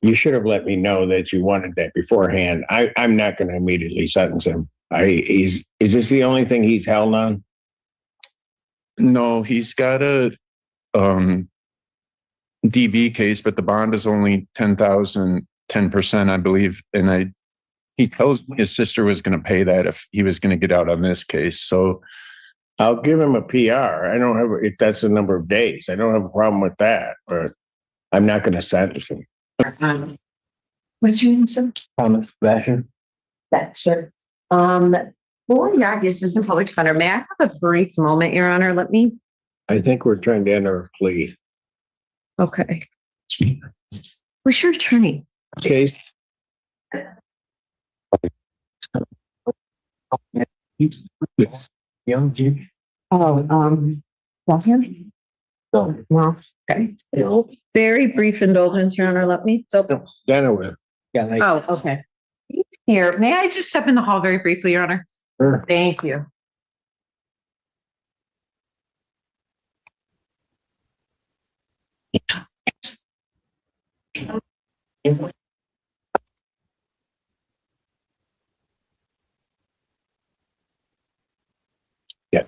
You should have let me know that you wanted that beforehand. I'm not going to immediately sentence him. Is this the only thing he's held on? No, he's got a DV case, but the bond is only 10%, I believe. And he tells me his sister was going to pay that if he was going to get out on this case. So I'll give him a PR. I don't have, if that's the number of days, I don't have a problem with that, but I'm not going to sentence him. What's your name, sir? Thomas Basher. Sure. Well, yeah, assistant public defender. May I have a brief moment, Your Honor? I think we're trying to enter a plea. Okay. Where's your attorney? Case. Young Jim. Want him? No. Okay. Very brief indulgence, Your Honor. Denowith. Oh, okay. He's here. May I just step in the hall very briefly, Your Honor? Sure. Thank you. Yeah.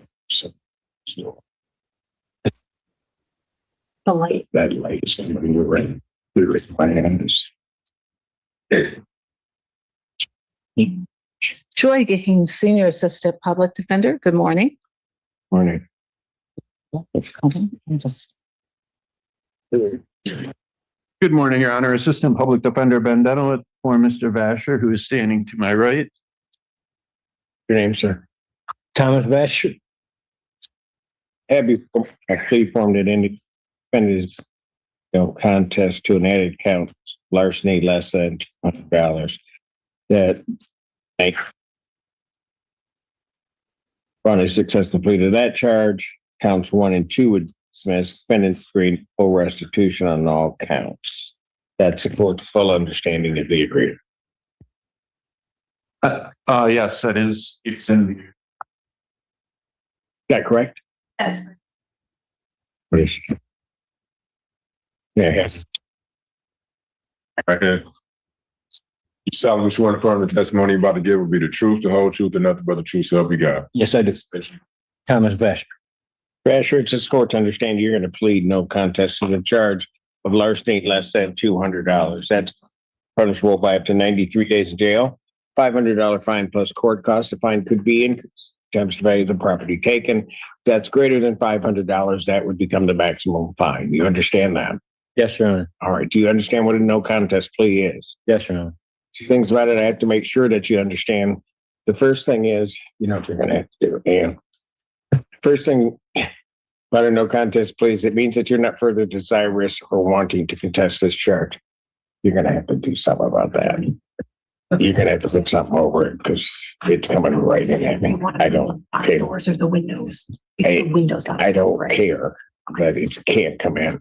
The light. That light is somebody you're right. With my hands. Joy Gaines, Senior Assistant Public Defender. Good morning. Morning. good morning, Your Honor. Assistant Public Defender Ben Denowith for Mr. Vasher, who is standing to my right. Your name, sir? Thomas Basher. Have you actually formed an independent contest to an added count larceny less than $200 that Ron is successfully pleaded that charge. Counts 1 and 2 would dismiss. Defendant agreed full restitution on all counts. That supports full understanding of the agreement. Yes, that is. It's in the. Is that correct? That's Yes. Yeah, yes. Right here. You solemnly swear to affirm the testimony you're about to give will be the truth, the whole truth, and nothing but the truth, so help you God. Yes, I do. Thomas Basher. Basher, it's this court to understand you're going to plead no contest to the charge of larceny less than $200. That's punishable by up to 93 days in jail, $500 fine plus court costs. The fine could be increased times the value of the property taken. If that's greater than $500, that would become the maximum fine. You understand that? Yes, Your Honor. All right. Do you understand what a no contest plea is? Yes, Your Honor. Two things about it I have to make sure that you understand. The first thing is, you know what you're going to have to do. And first thing about a no contest plea is it means that you're not further desirous or wanting to contest this charge. You're going to have to do something about that. You're going to have to put something over it because it's coming right in at me. I don't care. Doors or the windows. It's Hey, the windows. I don't care that it can't come in.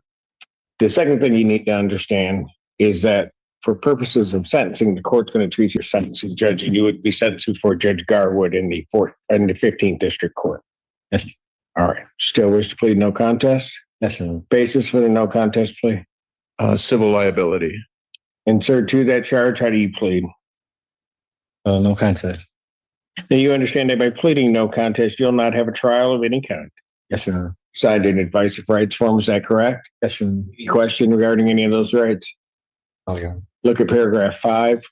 The second thing you need to understand is that for purposes of sentencing, the court's going to treat your sentencing judge, and you would be sentenced before Judge Garwood in the 15th District Court. Yes. All right. Still wish to plead no contest? Yes, Your Honor. Basis for the no contest plea? Civil liability. And sir, to that charge, how do you plead? No contest. Now you understand that by pleading no contest, you'll not have a trial of any kind. Yes, Your Honor. Signed an advice of rights form, is that correct? Yes, Your Honor. Any question regarding any of those rights? Oh, Your Honor. Look at paragraph 5.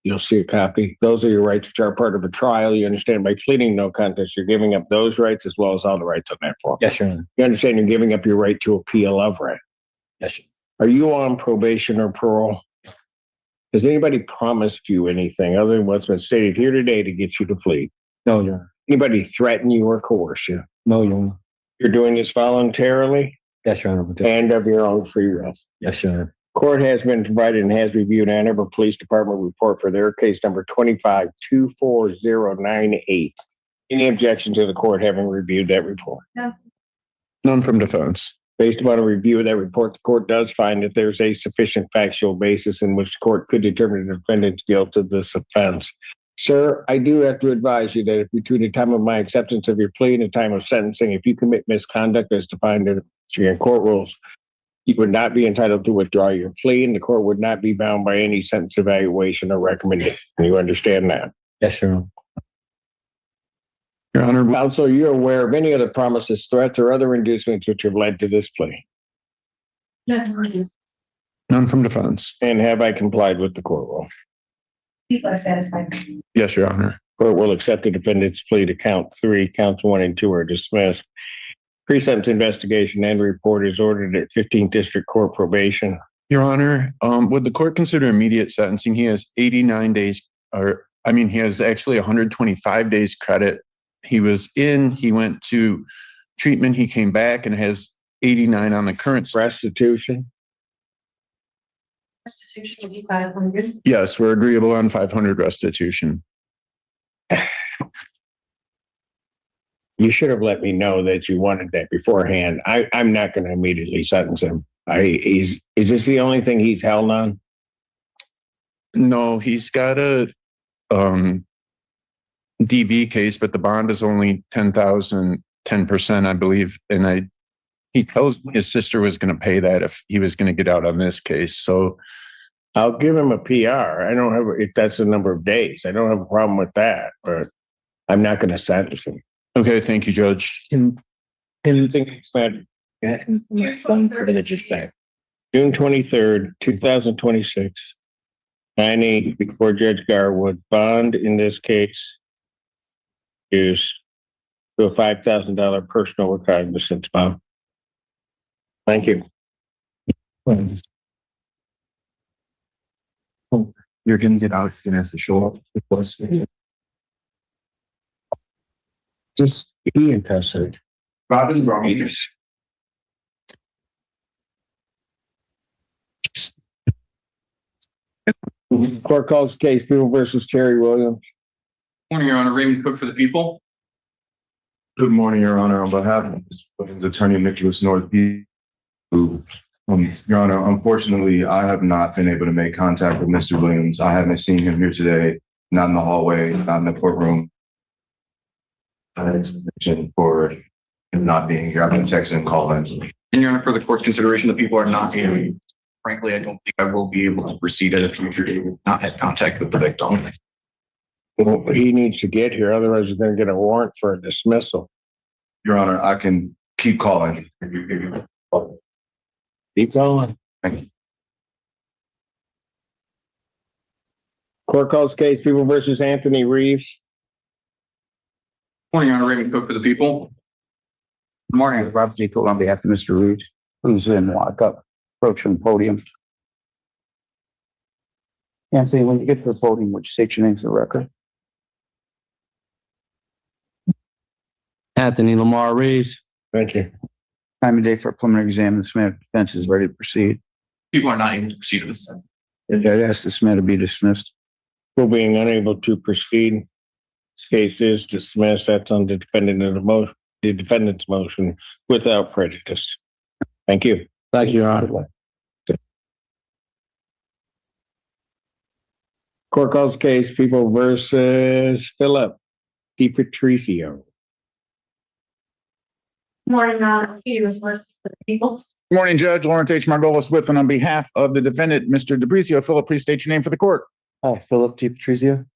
You'll see a copy. Those are your rights which are part of a trial. You understand by pleading no contest, you're giving up those rights as well as all the rights on that form. Yes, Your Honor. You understand you're giving up your right to appeal of right. Yes, Your Are you on probation or parole? Has anybody promised you anything other than what's been stated here today to get you to plead? No, Your Honor. Anybody threaten you or coerce you? No, Your Honor. You're doing this voluntarily Yes, Your Honor. and of your own free will. Yes, Your Honor. Court has been provided and has reviewed Ann Arbor Police Department report for their case number 2524098. Any objection to the court having reviewed that report? None from defense. Based upon a review of that report, the court does find that there's a sufficient factual basis in which the court could determine the defendant's guilt of this offense. Sir, I do have to advise you that if between the time of my acceptance of your plea and the time of sentencing, if you commit misconduct as defined in court rules, You would not be entitled to withdraw your plea, and the court would not be bound by any sentence evaluation or recommendation. You understand that? Yes, Your Honor. Your Honor, Counsel, you're aware of any other promises, threats, or other inducements which have led to this plea? none from defense. And have I complied with the court rule? People are satisfied. Yes, Your Honor. Court will accept the defendant's plea to count 3. Counts 1 and 2 are dismissed. Pre-sentence investigation and report is ordered at 15th District Court probation. Your Honor, would the court consider immediate sentencing? He has 89 days, he has actually 125 days credit. He went to treatment, he came back and has 89 on the current. Restitution. Restitution will be 500. Yes, we're agreeable on 500 restitution. You should have let me know that you wanted that beforehand. I'm not going to immediately sentence him. Is this the only thing he's held on? No, he's got a DV case, but the bond is only 10,000, 10%, I believe. And he tells me his sister was going to pay that if he was going to get out on this case. So I'll give him a PR. I don't have, if that's the number of days, I don't have a problem with that, but I'm not going to sentence him. okay, thank you, Judge. Anything expanded? June 23rd, 2026. 9/8 before Judge Garwood. Bond in this case is to a $5,000 personal recognizance bond. Thank you. You're gonna get out, you're gonna have to show up. Just be in custody. Robin Brown. Court calls case People versus Terry Williams. Morning, Your Honor. Raymond Cook for the people. Good morning, Your Honor. On behalf of the Attorney Nicholas Northby, Your Honor, unfortunately, I have not been able to make contact with Mr. Williams. I haven't seen him here today, not in the hallway, not in the courtroom. For him not being here. I've been texting and calling. And Your Honor, for the court's consideration, the people are not here. Frankly, I don't think I will be able to proceed at a future date. We've not had contact with the victim. Well, he needs to get here, otherwise he's going to get a warrant for a dismissal. Your Honor, I can keep calling. Keep going. Thank you. Court calls case People versus Anthony Reeves. Morning, Your Honor. Raymond Cook for the people. Good morning, Robert J. Toole on behalf of Mr. Reeves, who's in lockup, approaching the podium. Anthony, when you get to the podium, would you state your name for the record? Anthony Lamar Reeves. Thank you. Time of day for a preliminary exam, this matter of defense is ready to proceed. People are not able to proceed with this. I'd ask this matter be dismissed. For being unable to proceed, this case is dismissed. That's on the defendant's motion without prejudice. Thank you. Thank you, Your Honor. Court calls case People versus Philip DiPatricio. Morning, Peter was for the people. Good morning, Judge Lawrence H. Margolis with and on behalf of the defendant, Mr. DiPatricio. Philip, please state your name for the court. Hi, Philip DiPatricio.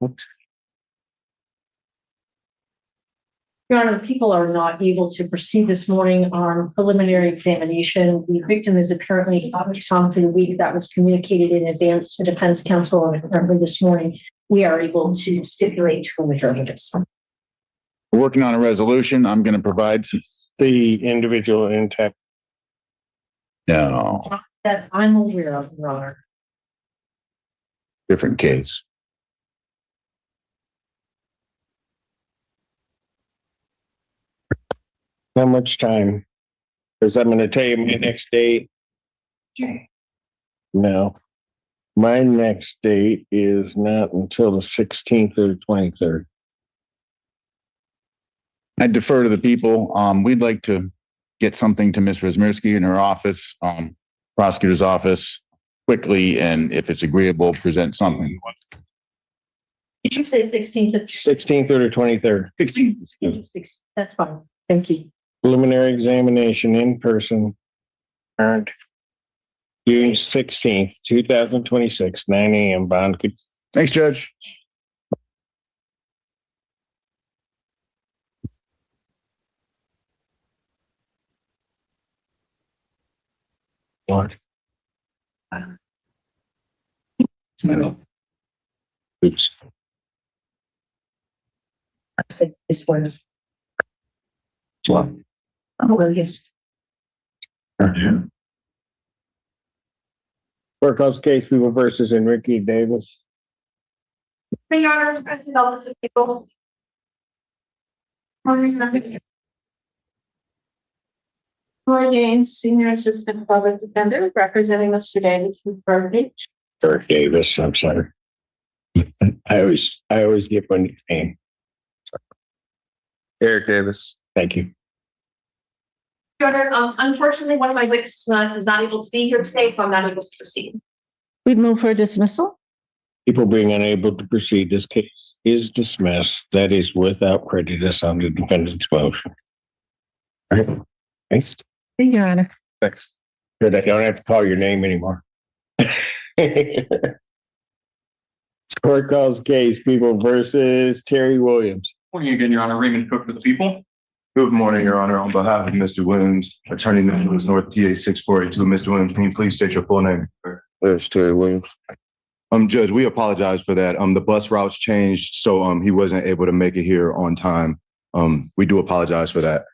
Your Honor, the people are not able to proceed this morning on preliminary examination. The victim is apparently out of town for the week. That was communicated in advance to defense counsel early this morning. We are able to stipulate to alternatives. We're working on a resolution. I'm going to provide The individual intact. no That I'm aware of, Your Honor. different case. How much time? Because I'm going to tell you my next date. No. My next date is not until the 16th or the 23rd. I defer to the people. We'd like to get something to Ms. Razmirsky in her office, prosecutor's office quickly, and if it's agreeable, present something. Did you say 16th? 16th or the 23rd. 16th. That's fine. Thank you. Preliminary examination in person. Earned. June 16th, 2026, 9 a.m. Bond could Thanks, Judge. Oops. This one. What? Oh, well, yes. Court calls case people versus Enrique Davis. Your Honor, President Ellis, people. Roy Gaines, Senior Assistant Public Defender, representing us today, Eric Davis, I'm sorry. I always get one name. Eric Davis. Thank you. Your Honor, unfortunately, one of my witnesses is not able to be here today, so I'm not able to proceed. We'd move for dismissal. People being unable to proceed, this case is dismissed. That is without prejudice on the defendant's motion. All right. Thanks. Your Honor. Thanks. Good. I don't have to call your name anymore. Court calls case people versus Terry Williams. Morning again, Your Honor. Raymond Cook for the people. Good morning, Your Honor. On behalf of Mr. Williams, Attorney Nicholas North, PA 6482. Mr. Williams, can you please state your full name? There's Terry Williams. Judge, we apologize for that. The bus routes changed, so he wasn't able to make it here on time. We do apologize for that.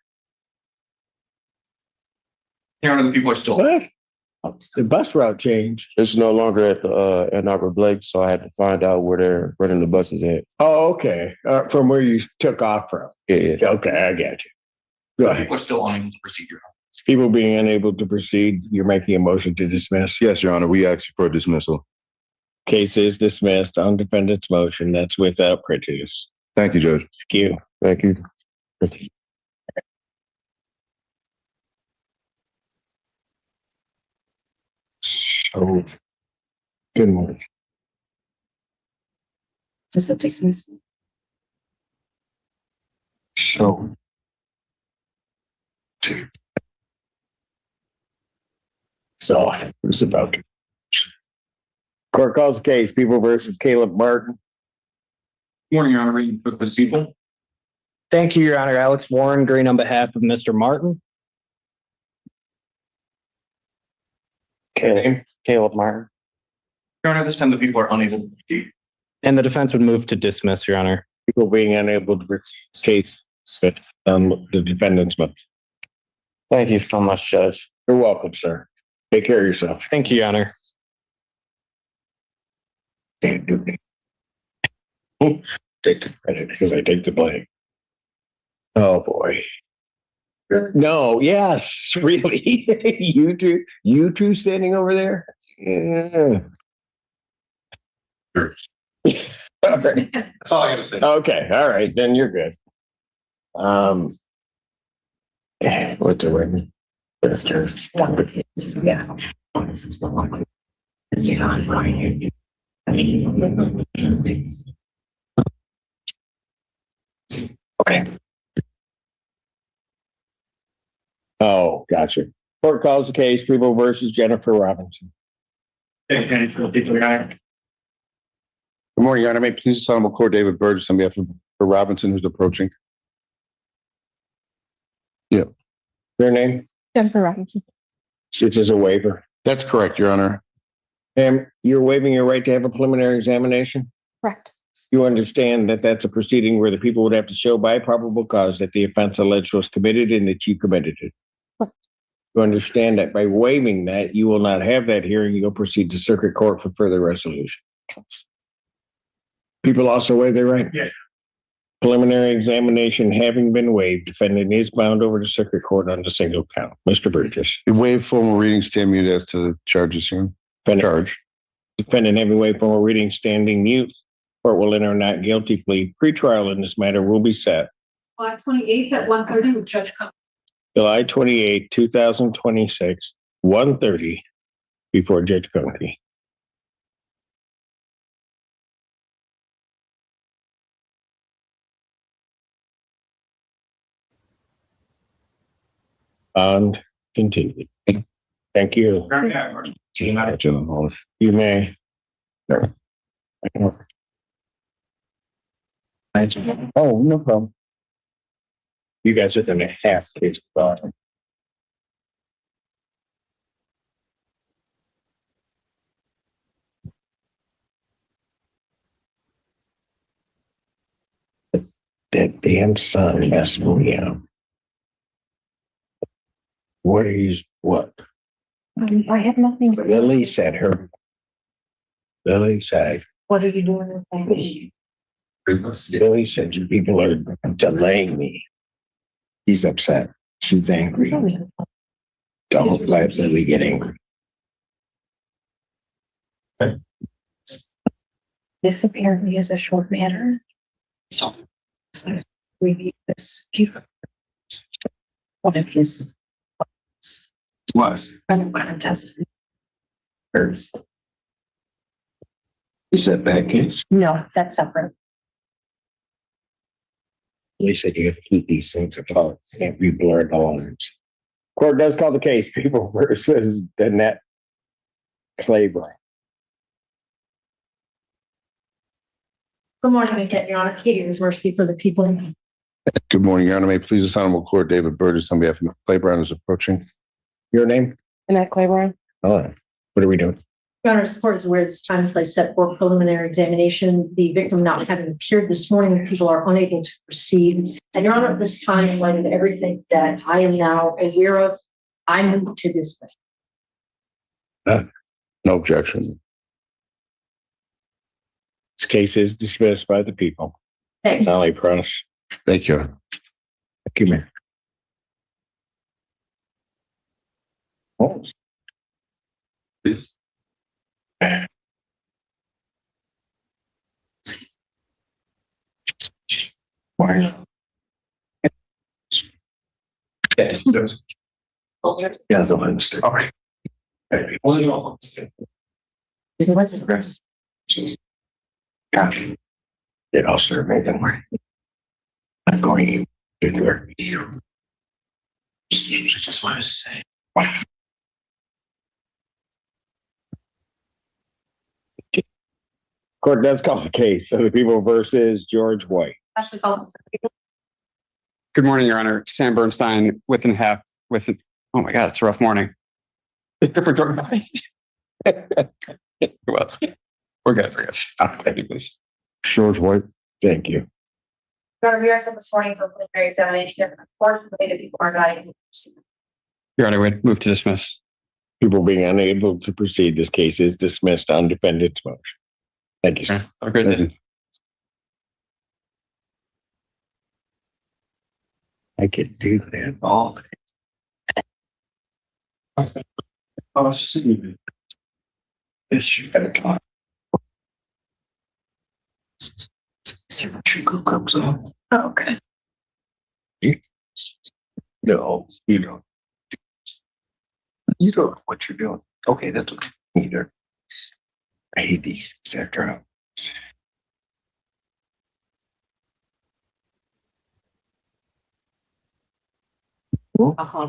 Your Honor, the people are still. What? The bus route changed. It's no longer at the Ann Arbor Blake, so I had to find out where they're running the buses at. Oh, okay. From where you took off from. Yeah. Okay, I got you. Go ahead. People are still unable to proceed, Your Honor. People being unable to proceed, you're making a motion to dismiss. Yes, Your Honor, we ask you for a dismissal. Case is dismissed on defendant's motion. That's without prejudice. Thank you, Judge. Thank you. Thank you. So, good morning. Is that dismissed? So, it's about court calls case people versus Caleb Martin. Morning, Your Honor. Raymond Cook for the people. Thank you, Your Honor. Alex Warren Green on behalf of Mr. Martin. Okay. Caleb Martin. Your Honor, this time the people are unable to proceed. And the defense would move to dismiss, Your Honor. People being unable to proceed, case on the defendant's motion. Thank you so much, Judge. You're welcome, sir. Take care of yourself. Thank you, Your Honor. Take the credit because I take the blame. Oh boy. No, yes, really. you two standing over there? Yeah. All right. That's all I gotta say. Okay, all right, then you're good. What's the word? Yeah. This is the one. You're not going. Okay. Oh, gotcha. Court calls the case, people versus Jennifer Robinson. Good morning, Your Honor. May it please the Honorable Court, David Burgess on behalf of Robinson, who's approaching. Yeah. Your name? Jennifer Robinson. This is a waiver. That's correct, Your Honor. And you're waiving your right to have a preliminary examination? Correct. You understand that that's a proceeding where the people would have to show by probable cause that the offense alleged was committed and that you committed it. Correct. You understand that by waiving that, you will not have that hearing. You'll proceed to circuit court for further resolution. People also waive their right. Yes. Preliminary examination having been waived, defendant is bound over to circuit court on the single count. Mr. Burgess. You waive formal reading, stand mute as to the charges here. Charge. Defendant having waived formal reading, standing mute. Court will enter a not guilty plea. Pretrial in this matter will be set. July 28th at 1:30 with Judge Cook. July 28, 2026, 1:30 before Judge Coney. Bond continued. Thank you. You may. Oh, no problem. You guys are gonna have to. That damn son messed me up. What are you, what? I have nothing. Lily said her. Lily said, What are you doing with that? Lily said you people are delaying me. He's upset. She's angry. Don't let Lily get angry. This apparently is a short matter. So review this. One of his. What? I'm gonna test. Is that bad case? No, that's separate. Lily said you have to keep these things apart. Can't be blurred lines. Court does call the case People versus Danette Claiborne. Good morning, again, Your Honor. Katie Wismerski for the people. Good morning, Your Honor. May it please this honorable court, David Burgess on behalf of Claiborne is approaching. Your name? Annette Claiborne. All right. What are we doing? Your Honor, the court is aware it's time and place set for preliminary examination. The victim not having appeared this morning, people are unable to proceed. And Your Honor, at this time, in light of everything that I am now aware of, I move to dismiss. No objection. This case is dismissed by the people. Thank you. Nolly Press. Thank you. Thank you, Mayor. Oh. Why? Yeah, the ones. All right. What's the first? Gotcha. It also made them work. I'm going to do it. I just wanted to say. Wow. Court does call the case of the people versus George White. Good morning, Your Honor. Sam Bernstein with and half with. Oh my God, it's a rough morning. For George White. Well, we're good. Thank you, please. George White. Thank you. Your Honor, we are set this morning for preliminary examination. Unfortunately, the people are not able to proceed. Your Honor, we move to dismiss. People being unable to proceed, this case is dismissed on defendant's motion. Thank you, sir. Have a great day. I could do that all day. I was just sitting. This you gotta talk. Comes on. Oh, okay. No, you don't. You don't know what you're doing. Okay, that's okay. Either. I hate these, etc.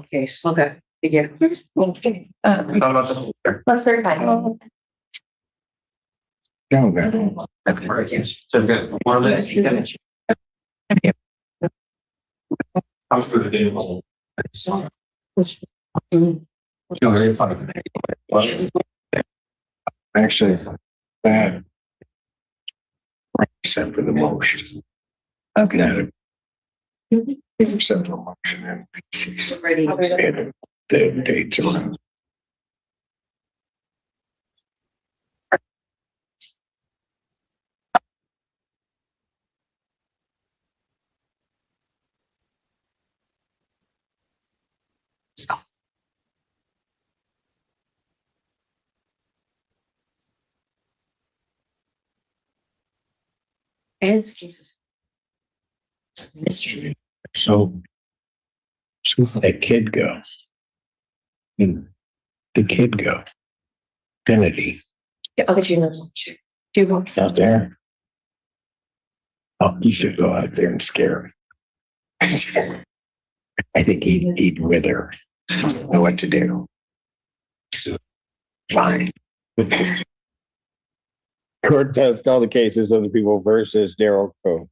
Case. Okay. Yeah. Let's verify. No, no. Yes. So good. More or less. Actually, bad. Except for the motion. I've got it. Except for the motion and Ready. the dates around. And Jesus. Mystery. So that kid go. And the kid go. Kennedy I'll get you another. Do you want? out there. Oh, you should go out there and scare him. I think he'd wither. Know what to do. Fine. Court does call the cases of the people versus Darrell Coe.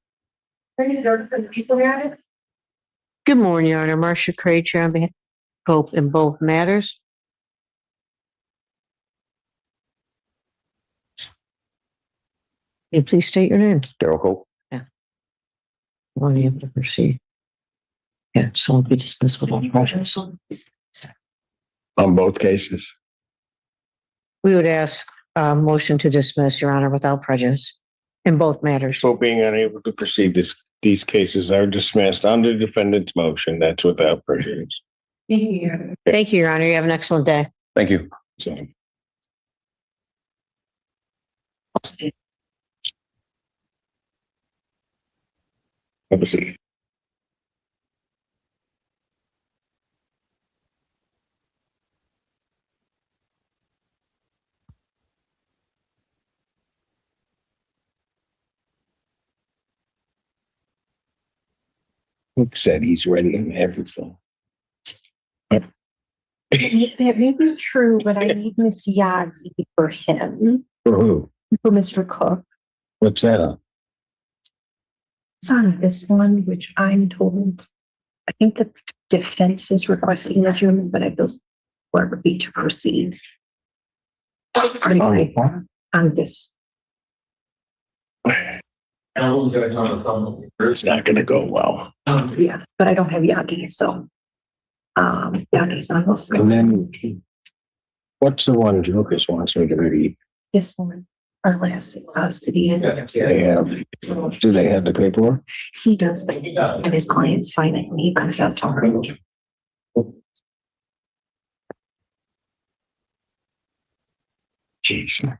Ready to go for the people here? Good morning, Your Honor. Marcia Cray, Chair on behalf of Cope in both matters. Can you please state your name? Darrell Coe. Want to be able to proceed? Yeah, so will be dismissed without prejudice. On both cases. We would ask motion to dismiss, Your Honor, without prejudice in both matters. So being unable to proceed, these cases are dismissed under defendant's motion. That's without prejudice. Thank you, Your Honor. You have an excellent day. Thank you. So, have a seat. Luke said he's ready and everything. That may be true, but I need Miss Yagi for him, For who? for Mr. Cook. What's that on? It's on this one, which I'm told, I think the defense is requesting the German, but I feel what would be to proceed. Anyway, on this. It's not gonna go well. Yeah, but I don't have Yagi, so. Yagi's on this And one. then, what's the one Lucas wants me to read? This one, our last city. They have, do they have the paperwork? He does, but and his clients sign it when he comes out tomorrow. Jeez.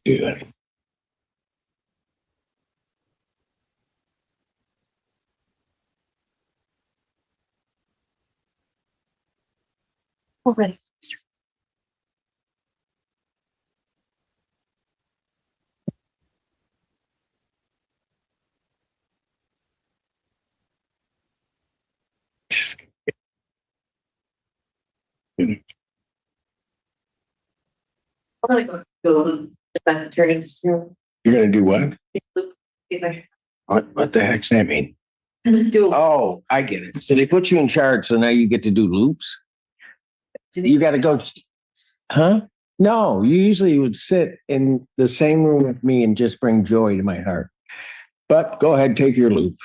Yeah. Already. I'm gonna go defense attorneys. You're gonna do what? What the heck's that mean? Do. Oh, I get it. So they put you in charge, so now you get to do loops? You gotta go, huh? No, you usually would sit in the same room with me and just bring joy to my heart. But go ahead, take your loop.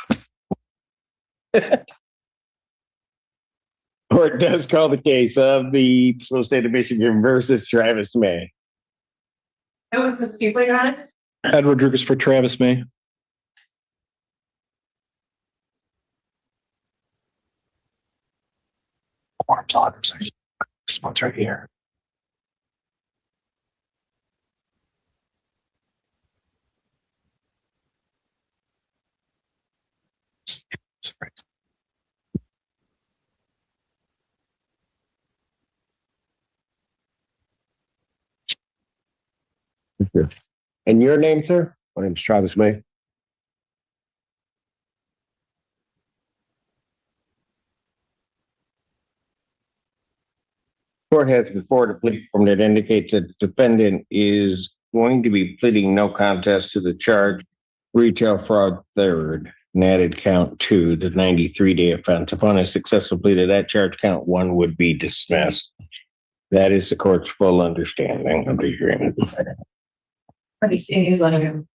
Court does call the case of the state of Michigan versus Travis May. Oh, the people you're on? Edward Lucas for Travis May. This one's right here. And your name, sir? My name's Travis May. Court has before the plea form that indicates that the defendant is going to be pleading no contest to the charge retail fraud third and added count 2, the 93-day offense. Upon a successful plea to that charge, count 1 would be dismissed. That is the court's full understanding of the agreement. He's letting him.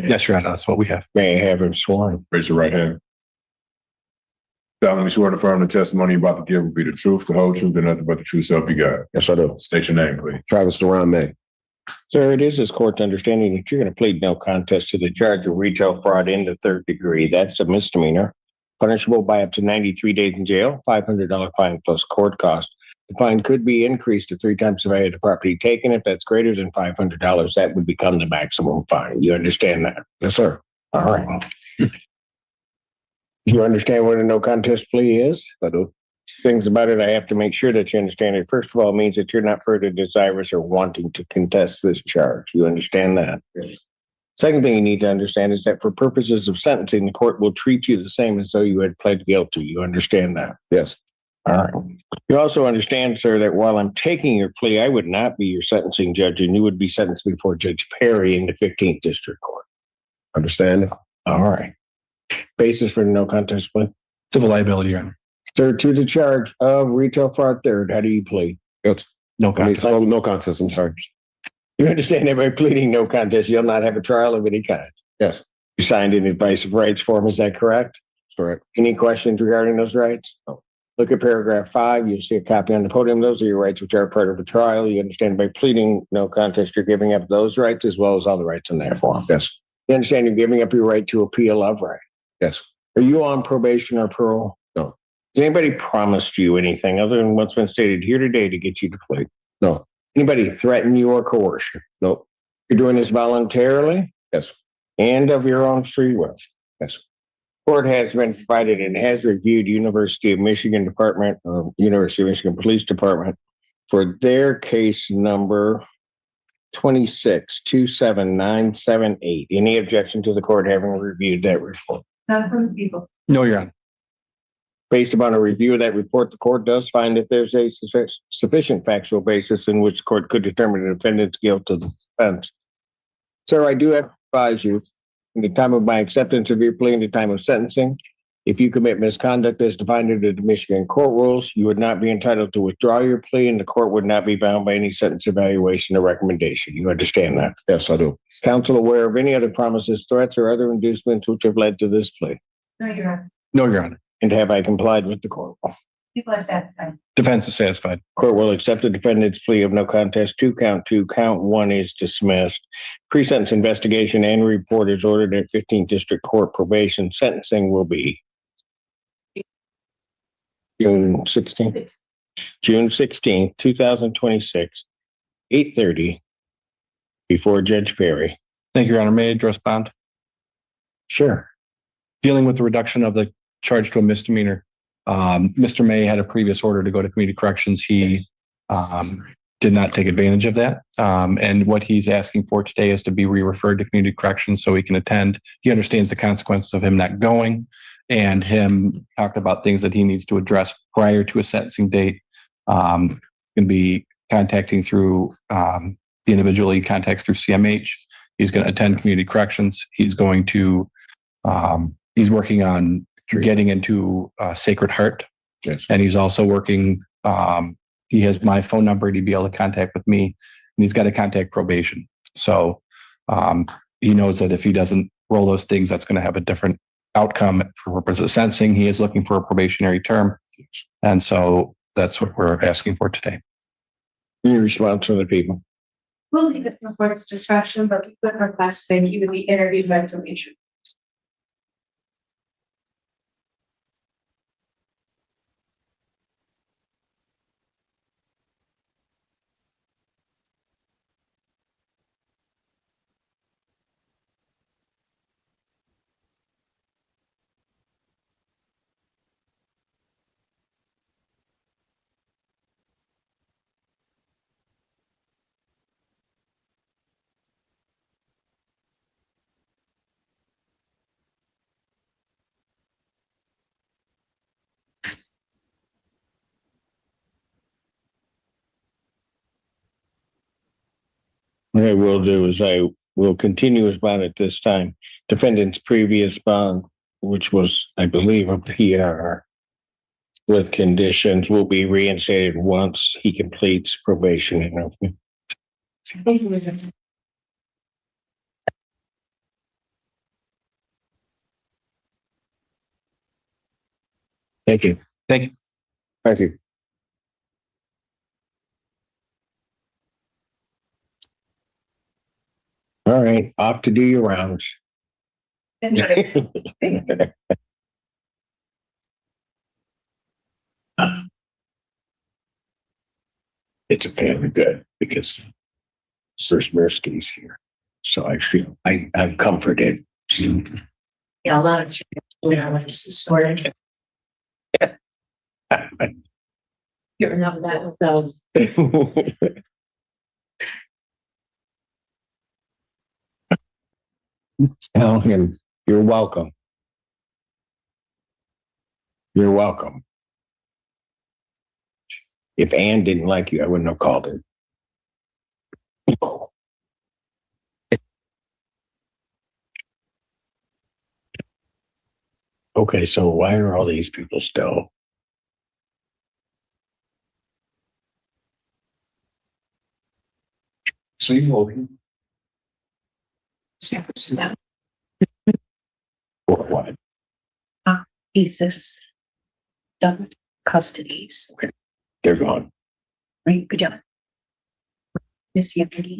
Yes, Your Honor, that's what we have. May I have him sworn? Raise your right hand. Solemnly swear to affirm the testimony you're about to give will be the truth, the whole truth, and nothing but the truth, so help you God. Yes, I do. State your name, please. Travis Duran May. Sir, it is this court's understanding that you're going to plead no contest to the charge of retail fraud in the third degree. That's a misdemeanor, punishable by up to 93 days in jail, $500 fine plus court cost. The fine could be increased to 3 times the value of the property taken. If that's greater than $500, that would become the maximum fine. You understand that? Yes, sir. All right. Do you understand what a no contest plea is? I do. Things about it, I have to make sure that you understand it. First of all, it means that you're not further desirous or wanting to contest this charge. You understand that? Yes. Second thing you need to understand is that for purposes of sentencing, the court will treat you the same as though you had pled guilty. You understand that? Yes. All right. You also understand, sir, that while I'm taking your plea, I would not be your sentencing judge, and you would be sentenced before Judge Perry in the 15th District Court. Understand? All right. Basis for the no contest plea? Civil liability, Your Honor. Sir, to the charge of retail fraud third, how do you plead? Yes. No contest. No contest. I'm sorry. You understand that by pleading no contest, you'll not have a trial of any kind. Yes. You signed an advice of rights form, is that correct? Correct. Any questions regarding those rights? No. Look at paragraph 5. You'll see a copy on the podium. Those are your rights which are part of the trial. You understand by pleading no contest, you're giving up those rights as well as all the rights in that form. Yes. You understand you're giving up your right to appeal of right. Yes. Are you on probation or parole? No. Has anybody promised you anything other than what's been stated here today to get you to plead? No. Anybody threaten you or coerce you? No. You're doing this voluntarily? Yes. And of your own free will? Yes. Court has been provided and has reviewed University of Michigan Department or University of Michigan Police Department for their case number 26-27978. Any objection to the court having reviewed that report? Not from the people. No, Your Honor. Based upon a review of that report, the court does find that there's a sufficient factual basis in which the court could determine the defendant's guilt of the offense. Sir, I do have to advise you, in the time of my acceptance of your plea and the time of sentencing, if you commit misconduct as defined under the Michigan court rules, you would not be entitled to withdraw your plea and the court would not be bound by any sentence evaluation or recommendation. You understand that? Yes, I do. Is counsel aware of any other promises, threats, or other inducements which have led to this plea? No, Your Honor. No, Your Honor. And have I complied with the court? People are satisfied. Defense is satisfied. Court will accept the defendant's plea of no contest to count 2. Count 1 is dismissed. Pre-sentence investigation and report is ordered at 15th District Court probation. Sentencing will be June 16th, 2026, 8:30 before Judge Perry. Thank you, Your Honor. May I address bond? Sure. Dealing with the reduction of the charge to a misdemeanor. Mr. May had a previous order to go to community corrections. He did not take advantage of that. And what he's asking for today is to be re-referred to community corrections so he can attend. He understands the consequences of him not going, and him talked about things that he needs to address prior to a sentencing date. Going to be contacting through the individual he contacts through CMH. He's going to attend community corrections. He's going to he's working on getting into Sacred Heart. Yes. And he's also working, he has my phone number to be able to contact with me, and he's got to contact probation. So he knows that if he doesn't roll those things, that's going to have a different outcome for purposes of sentencing. He is looking for a probationary term. And so that's what we're asking for today. Any response from the people? We'll leave it for court's discretion, but we put request saying he would be interviewed by probation. What I will do is I will continue his bond at this time. Defendant's previous bond, which was, I believe, a PR with conditions, will be reinstated once he completes probation and everything. Thank you. Thank you. Thank you. All right, off to do your rounds. It's apparently good because Mirsky's here. So I feel I'm comforted. Yeah, a lot of this morning. You're not that with those. Tell him you're welcome. You're welcome. If Ann didn't like you, I wouldn't have called her. Okay, so why are all these people still? So you voting? For what? Cases. Done custodies. Okay, they're gone. Right, good job. Miss Yaki.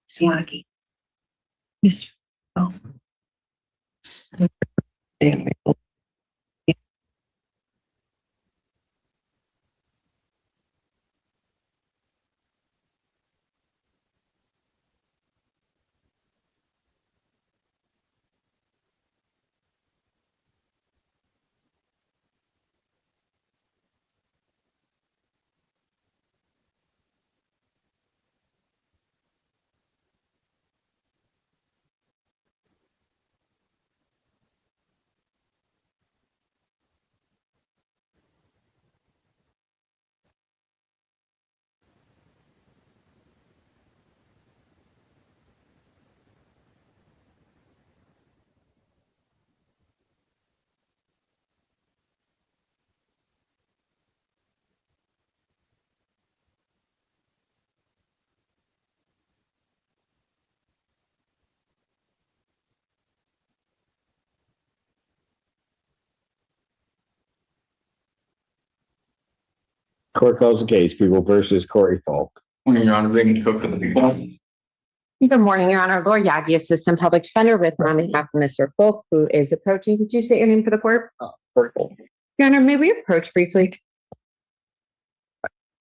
Miss Yaki. Miss. Oh. Damn it. Court calls the case, people versus Corey Falk. When you're on, they cook for the people. Good morning, Your Honor. Laura Yagi, Assistant Public Defender with on behalf of Mr. Folk, who is approaching. Could you say your name for the court? Your Honor, may we approach briefly?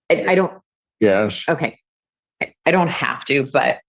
I don't, Yes. okay. I don't have to, but.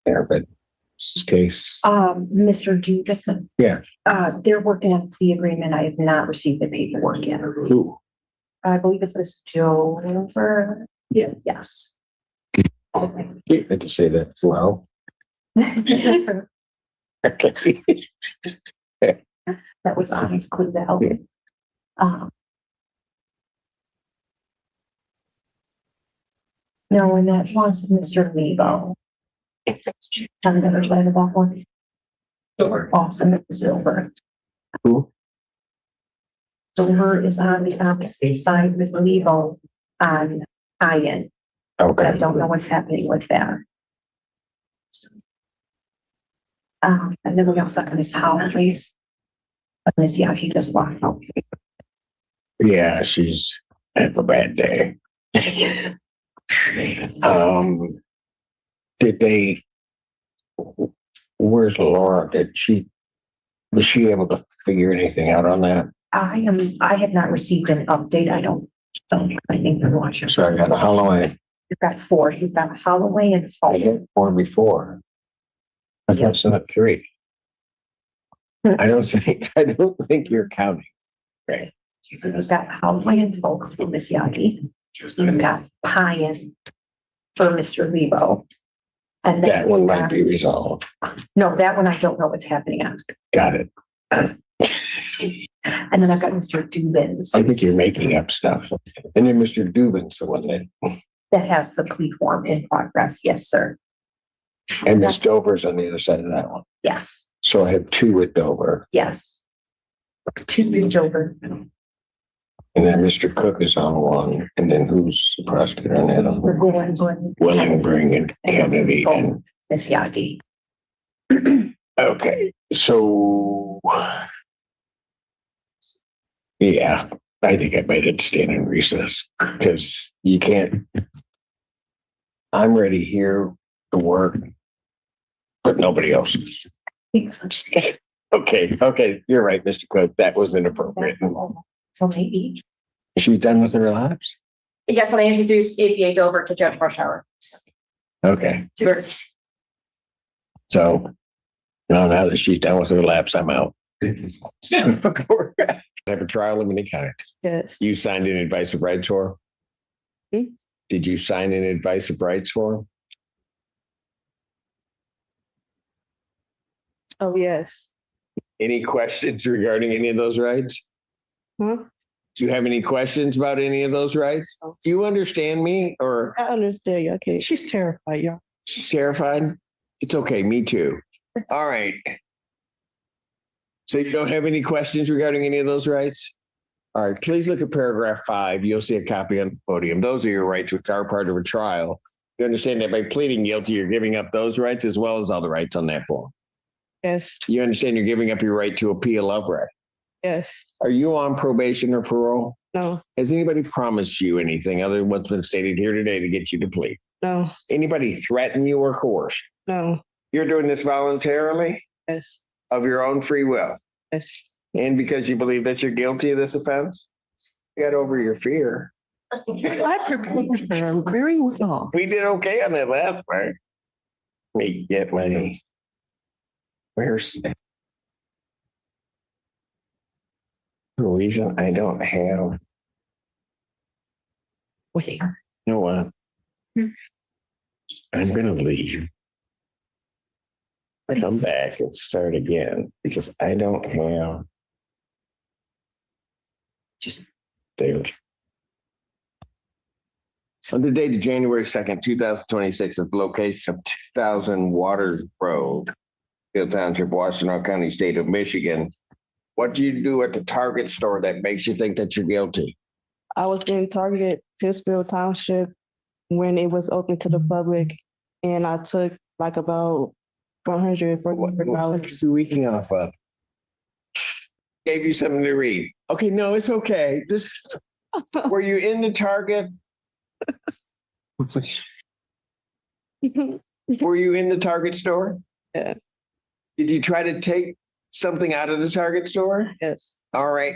There, but this case. Mr. Judith. Yeah. They're working on a plea agreement. I have not received the paperwork yet. Who? I believe it's this Joe. Yeah, yes. You had to say that slow. Okay. That was honest clue to help. No, and that was Mr. Lebo. On the other side of that one. Awesome, silver. Who? Silver is on the opposite side with Lebo on Ian. Okay. I don't know what's happening with that. And then we also got his house, please. Miss Yaki just walked out. Yeah, she's had a bad day. Did they? Where's Laura? Was she able to figure anything out on that? I have not received an update. I don't So I think you're watching. So I got a Holloway. You've got four. You've got Holloway and I Falk. had 4 before. I Yeah. guess not 3. I don't think you're counting. Right. So you've got Holloway and Falk for Miss Yagi. You've got Pine for Mr. Lebo. And then That one might be resolved. no, that one I don't know what's happening on. Got it. And then I've got Mr. Dubin I think you're making up stuff. And then Mr. Dubin's the one that has the plea form in progress. Yes, sir. and Miss Dover's on the other side of that one. Yes, So I have 2 with Dover. yes. 2 reach over. And then Mr. Cook is on one. And then who's the prosecutor on that? We're One? going. Willingbring and Kennedy. And Miss Yagi. okay, so yeah, I think I might have to stand in recess because you can't. I'm ready here to work, but nobody else is. Okay, you're right, Mr. Cook. That was inappropriate. So maybe. She's done with her lapse. Yes, when I introduced APA Dover to Judge Marshauer. Okay, so now that she's done with her lapse, I'm out. Have a trial of any kind. Yes. You signed an advice of rights form? Did you sign an advice of rights form? Oh, yes. Any questions regarding any of those rights? Huh? Do you have any questions about any of those rights? Do you understand me or? I understand you. Okay. She's terrified, y'all. She's terrified? It's okay, me too. All right. So you don't have any questions regarding any of those rights? All right, please look at paragraph 5. You'll see a copy on the podium. Those are your rights, which are part of a trial. You understand that by pleading guilty, you're giving up those rights as well as all the rights on that form. Yes. You understand you're giving up your right to appeal upright. Yes. Are you on probation or parole? No. Has anybody promised you anything other than what's been stated here today to get you to plead? No. Anybody threaten you or coerce? No. You're doing this voluntarily? Yes. Of your own free will? Yes. And because you believe that you're guilty of this offense? Get over your fear. I prepared for her very well. We did okay on that last part. Let me get my. Where's the reason I don't have? Wait. You know what? I'm gonna leave. Come back and start again because I don't have. Just there. On the date of January 2nd, 2026, at the location of 2000 Waters Road, Field Township, Washtenaw County, State of Michigan. What do you do at the Target store that makes you think that you're guilty? I was in Target, Pittsfield Township, when it was open to the public, and I took like about $444. What are you reading off of? Gave you something to read. Okay, no, it's okay. Were you in the Target? Were you in the Target store? Yeah. Did you try to take something out of the Target store? Yes. All right.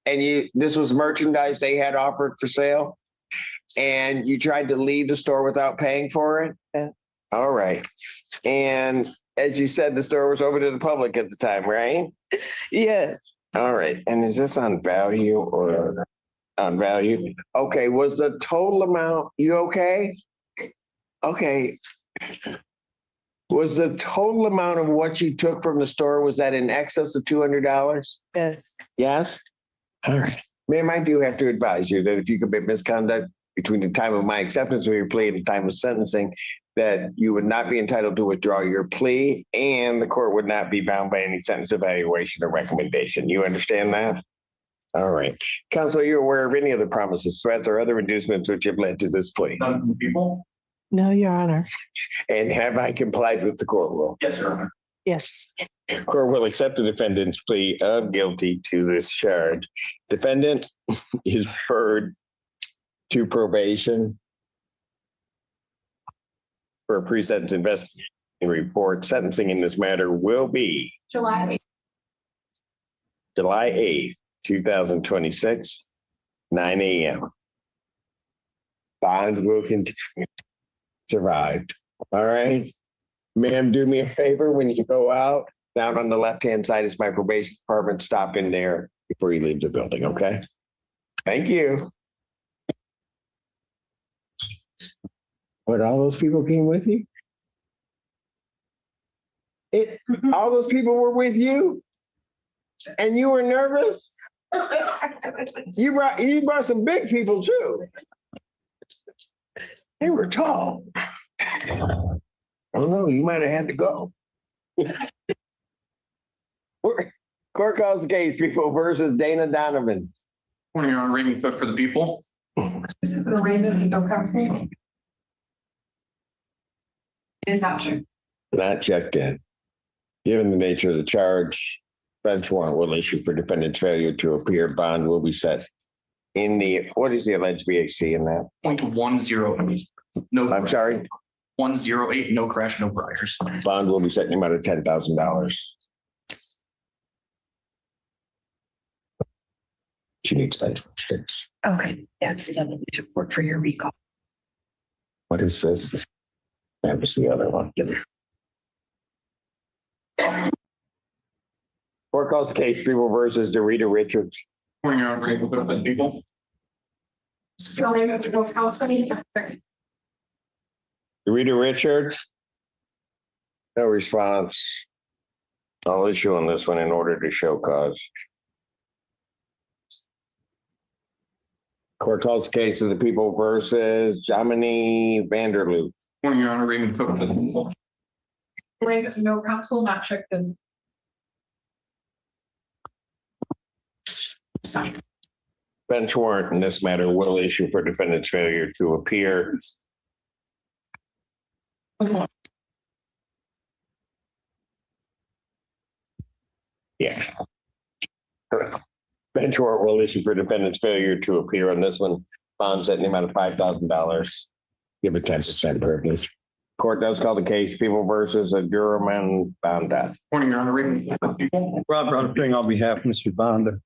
And this was merchandise they had offered for sale? And you tried to leave the store without paying for it? Yeah. All right. And as you said, the store was open to the public at the time, right? Yes. All right. And is this on value or on value? Okay. Was the total amount, you okay? Okay. Was the total amount of what you took from the store, was that in excess of $200? Yes. Yes? All right. Ma'am, I do have to advise you that if you commit misconduct between the time of my acceptance of your plea and the time of sentencing, that you would not be entitled to withdraw your plea and the court would not be bound by any sentence evaluation or recommendation. You understand that? All right. Counsel, are you aware of any other promises, threats, or other inducements which have led to this plea? None from the people? No, Your Honor. And have I complied with the court rule? Yes, Your Honor. Yes. Court will accept the defendant's plea of guilty to this charge. Defendant is referred to probation for a pre-sentence investigation report. Sentencing in this matter will be July July 8th, 2026, 9 a.m. Bond will continue. Survived. All right. Ma'am, do me a favor when you go out. Down on the left-hand side is my probation department. Stop in there before you leave the building, okay? Thank you. What, all those people came with you? All those people were with you? And you were nervous? You brought some big people too. They were tall. I don't know, you might have had to go. Court calls the case, people versus Dana Donovan. Morning, Your Honor. Raymond Cook for the people. This is an arraignment of no counsel. Did not check. Not checked in. Given the nature of the charge, bench warrant will issue for defendant's failure to appear. Bond will be set in the, what is the alleged VHC in that? 0.108. No, I'm sorry? 108, no crash, no priors. Bond will be set in the amount of $10,000. She needs that. Okay, that's the report for your recall. What is this? That was the other one. Court calls the case, people versus Dorita Richards. Morning, Your Honor. Raymond Cook for the people. This is an arraignment of no counsel. Dorita Richards. No response. I'll issue on this one in order to show cause. Court calls the case of the people versus Jomini Vanderloop. Morning, Your Honor. Raymond Cook for the people. Arraignment of no counsel, not checked in. Bench warrant in this matter will issue for defendant's failure to appear. Yeah. Bench warrant will issue for defendant's failure to appear on this one. Bond set in the amount of $5,000. Give a 10% privilege. Court does call the case, people versus a Gurman Banda. Morning, Your Honor. Raymond Cook for the people. Rob Rodriguez on behalf of Mr. Vonda.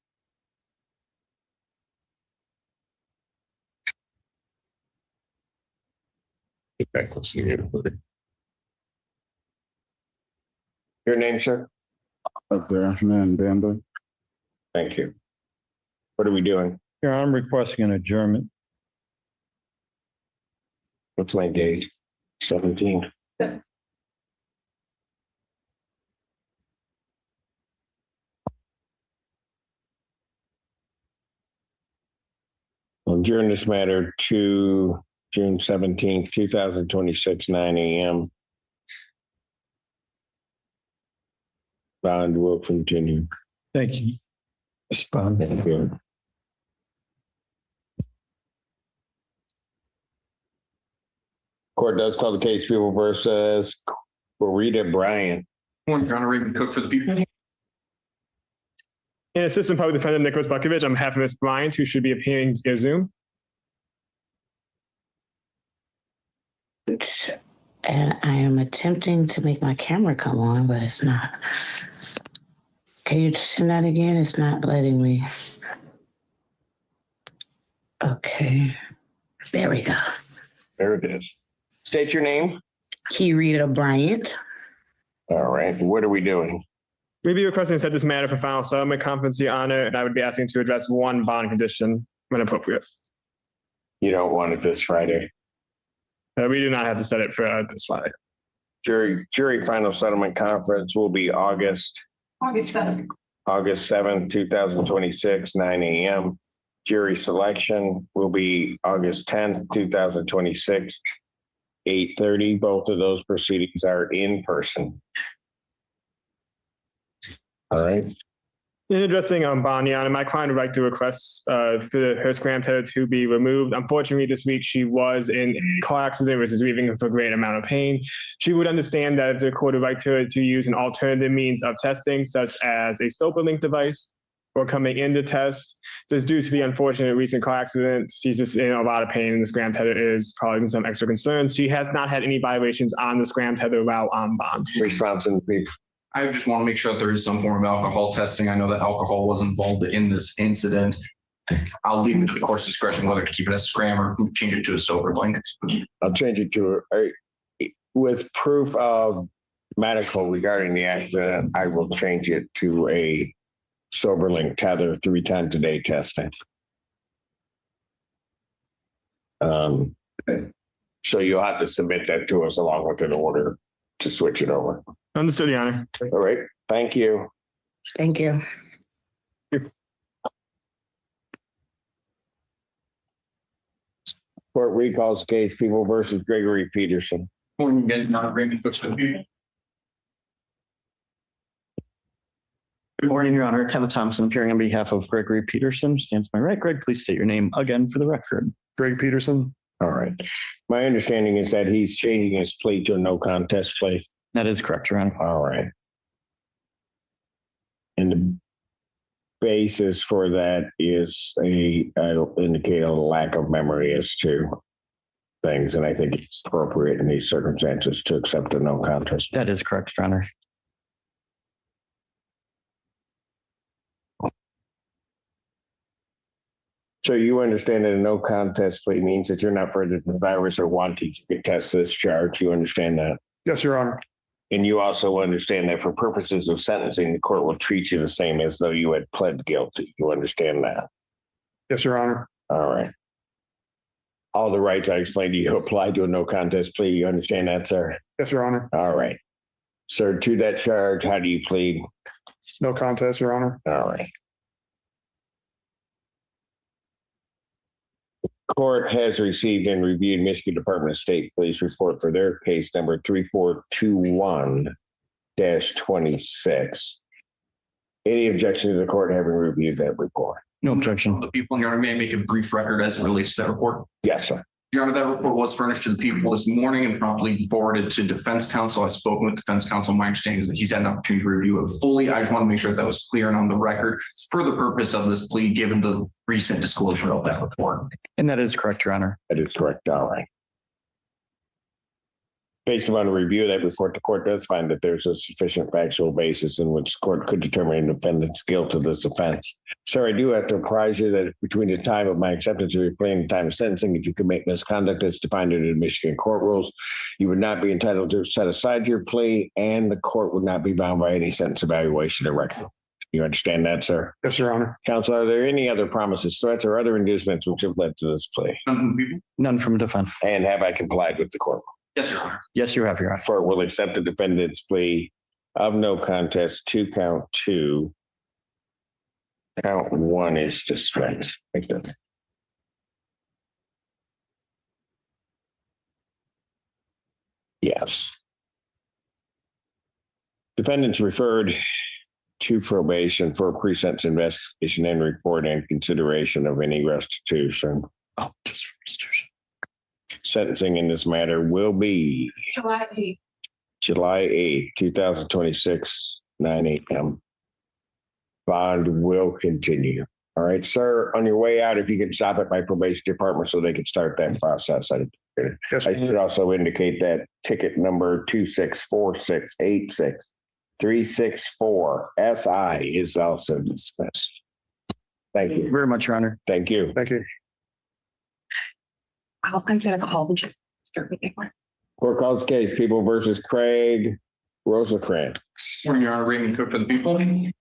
Your name, sir? Up there, man, Bamba. Thank you. What are we doing? Here, I'm requesting an adjournment. What's my date? 17. I'll adjourn this matter to June 17th, 2026, 9 a.m. Bond will continue. Thank you. Mr. Bond. Thank you. Court does call the case, people versus Rita Bryant. Morning, Your Honor. Raymond Cook for the people. And Assistant Public Defender Nicholas Bukovich on behalf of Ms. Bryant, who should be appearing via Zoom. And I am attempting to make my camera come on, but it's not. Can you send that again? It's not letting me. Okay. There we go. There it is. State your name. Rita Bryant. All right. What are we doing? We'd be requesting to set this matter for final settlement conference, Your Honor, and I would be asking to address one bond condition when appropriate. You don't want it this Friday. We do not have to set it for this Friday. Jury final settlement conference will be August 7th. August 7th, 2026, 9 a.m. Jury selection will be August 10th, 2026, 8:30. Both of those proceedings are in person. All right. In addressing bond, Your Honor, my client would like to request for her scram tether to be removed. Unfortunately, this week she was in a car accident, which is leaving her for a great amount of pain. She would understand that if the court would like her to use an alternative means of testing, such as a SOPA-link device, or coming in to test. Just due to the unfortunate recent car accident, she's just in a lot of pain, and the scram tether is causing some extra concerns. She has not had any violations on the scram tether while on bond. Response and brief. I just want to make sure that there is some form of alcohol testing. I know that alcohol was involved in this incident. I'll leave it to the court's discretion whether to keep it as scram or change it to a sober link. I'll change it to, with proof of medical regarding the accident, I will change it to a sober link tether 3 times a day testing. So you'll have to submit that to us along with an order to switch it over. Understood, Your Honor. All right, thank you. Thank you. Court recalls case People versus Gregory Peterson. Morning again, not agreement books for the people. Good morning, Your Honor. Kevin Thompson appearing on behalf of Gregory Peterson. Stands to my right. Greg, please state your name again for the record. Greg Peterson. All right. My understanding is that he's changing his plea to a no contest plea. That is correct, Your Honor. All right. And the basis for that is I'll indicate a lack of memory as to things. And I think it's appropriate in these circumstances to accept a no contest. That is correct, Your Honor. So you understand that a no contest plea means that you're not further desirous or wanting to contest this charge. You understand that? Yes, Your Honor. And you also understand that for purposes of sentencing, the court will treat you the same as though you had pled guilty. You understand that? Yes, Your Honor. All right. All the rights I explained to you apply to a no contest plea. You understand that, sir? Yes, Your Honor. All right. Sir, to that charge, how do you plead? No contest, Your Honor. All right. Court has received and reviewed Michigan Department of State Police report for their case number 3421-26. Any objection to the court having reviewed that report? No objection. The people, Your Honor, may I make a brief record as it relates to that report? Yes, sir. Your Honor, that report was furnished to the people this morning and promptly forwarded to defense counsel. I've spoken with defense counsel. My understanding is that he's had an opportunity to review it fully. I just want to make sure that was clear and on the record for the purpose of this plea, given the recent disclosure of that report. And that is correct, Your Honor. That is correct. All right. Based upon a review of that report, the court does find that there's a sufficient factual basis in which the court could determine the defendant's guilt of this offense. Sir, I do have to apprise you that between the time of my acceptance of your plea and the time of sentencing, if you commit misconduct as defined in the Michigan court rules, you would not be entitled to set aside your plea, and the court would not be bound by any sentence evaluation or record. You understand that, sir? Yes, Your Honor. Counsel, are there any other promises, threats, or other inducements which have led to this plea? None from the people? None from defense. And have I complied with the court? Yes, Your Honor. Yes, you have, Your Honor. Court will accept the defendant's plea of no contest to count 2. Count 1 is dismissed. Thank you. Yes. Defendants referred to probation for a pre-sentence investigation and report and consideration of any restitution. Oh, just restitution. Sentencing in this matter will be July 8th. July 8th, 2026, 9 a.m. Bond will continue. All right, sir, on your way out, if you can stop at my probation department so they can start that process. I should also indicate that ticket number 264686364 SI is also dismissed. Thank you very much, Your Honor. Thank you. Thank you. I'm gonna call the start with it. Court calls case People versus Craig Rosecrans. Morning, Your Honor. Raymond Cook for the people. And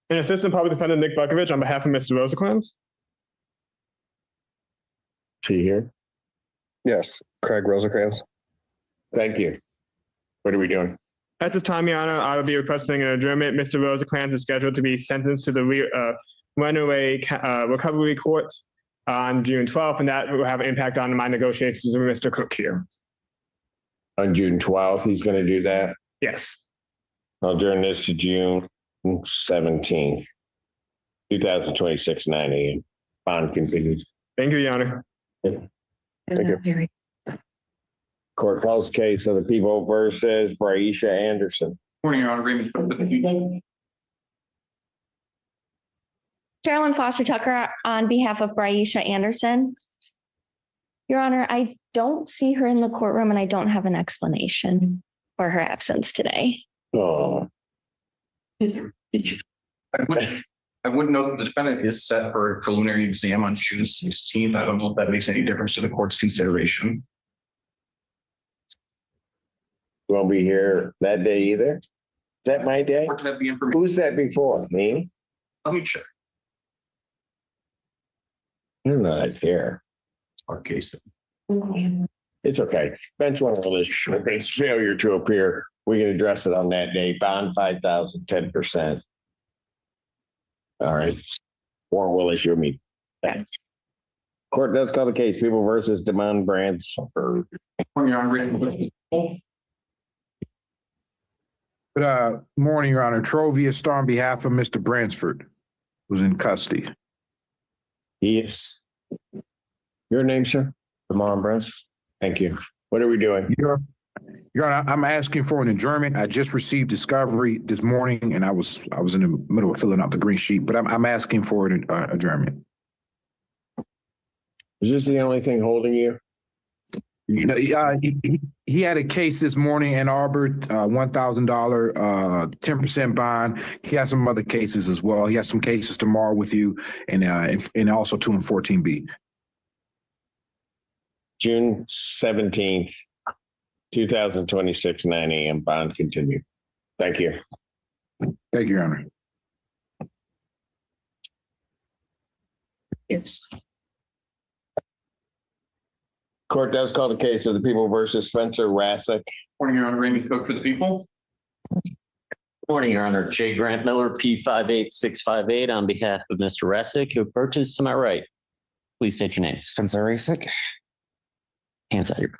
Assistant Public Defender Nick Bukovich on behalf of Mr. Rosecrans. Is he here? Yes, Craig Rosecrans. Thank you. What are we doing? At this time, Your Honor, I will be requesting an adjournment. Mr. Rosecrans is scheduled to be sentenced to the Runaway Recovery Court on June 12th, and that will have an impact on my negotiations with Mr. Cook here. On June 12th, he's going to do that? Yes. I'll adjourn this to June 17th, 2026, 9 a.m. Bond continues. Thank you, Your Honor. Thank you. Court calls case of the People versus Braisha Anderson. Morning, Your Honor. Raymond Cook for the people. Carolyn Foster Tucker on behalf of Braisha Anderson. Your Honor, I don't see her in the courtroom and I don't have an explanation for her absence today. Oh. I I would note that the defendant is set for a preliminary exam on June 16th. I don't know if that makes any difference to the court's consideration. Won't be here that day either. Is that my day? Or to have the information. Who's that before? Me? Let me check You're not here. our case. It's okay. Bench one release, it's failure to appear. We can address it on that day. Bond 5,000, 10%. All right. Warrant will issue me. Court does call the case. People versus Demond Brands. Good morning, Your Honor. Trovia Star on behalf of Mr. Bransford, who's in custody. Yes. Your name, sir? Demond Bransford. Thank you. What are we doing? Your Honor, I'm asking for an adjournment. I just received discovery this morning, and I was in the middle of filling out the green sheet, but I'm asking for an adjournment. Is this the only thing holding you? He had a case this morning in Ann Arbor, $1,000, 10% bond. He has some other cases as well. He has some cases tomorrow with you, and also 2 and 14B. June 17th, 2026, 9 a.m. Bond continued. Thank you. Thank you, Your Honor. Yes. Court does call the case of the people versus Spencer Rassick. Morning, Your Honor. Raymond Cook for the people. Morning, Your Honor. J. Grant Miller, P58658, on behalf of Mr. Rassick, who approaches to my right. Please state your name. Spencer Rassick. Hands out your.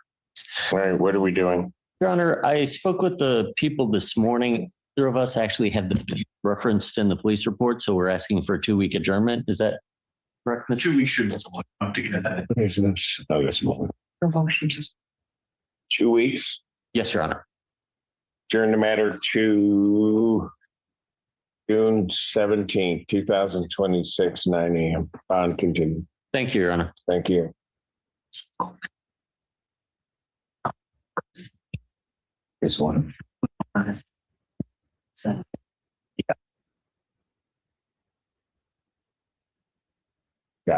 All right, what are we doing? Your Honor, I spoke with the people this morning. 3 of us actually had the referenced in the police report, so we're asking for a 2-week adjournment. Is that correct? 2 weeks should have to get that. Oh, yes, more. 2 weeks. Yes, Your Honor. Adjourn the matter to June 17th, 2026, 9 a.m. Bond continued. Thank you, Your Honor. Thank you. This one. Got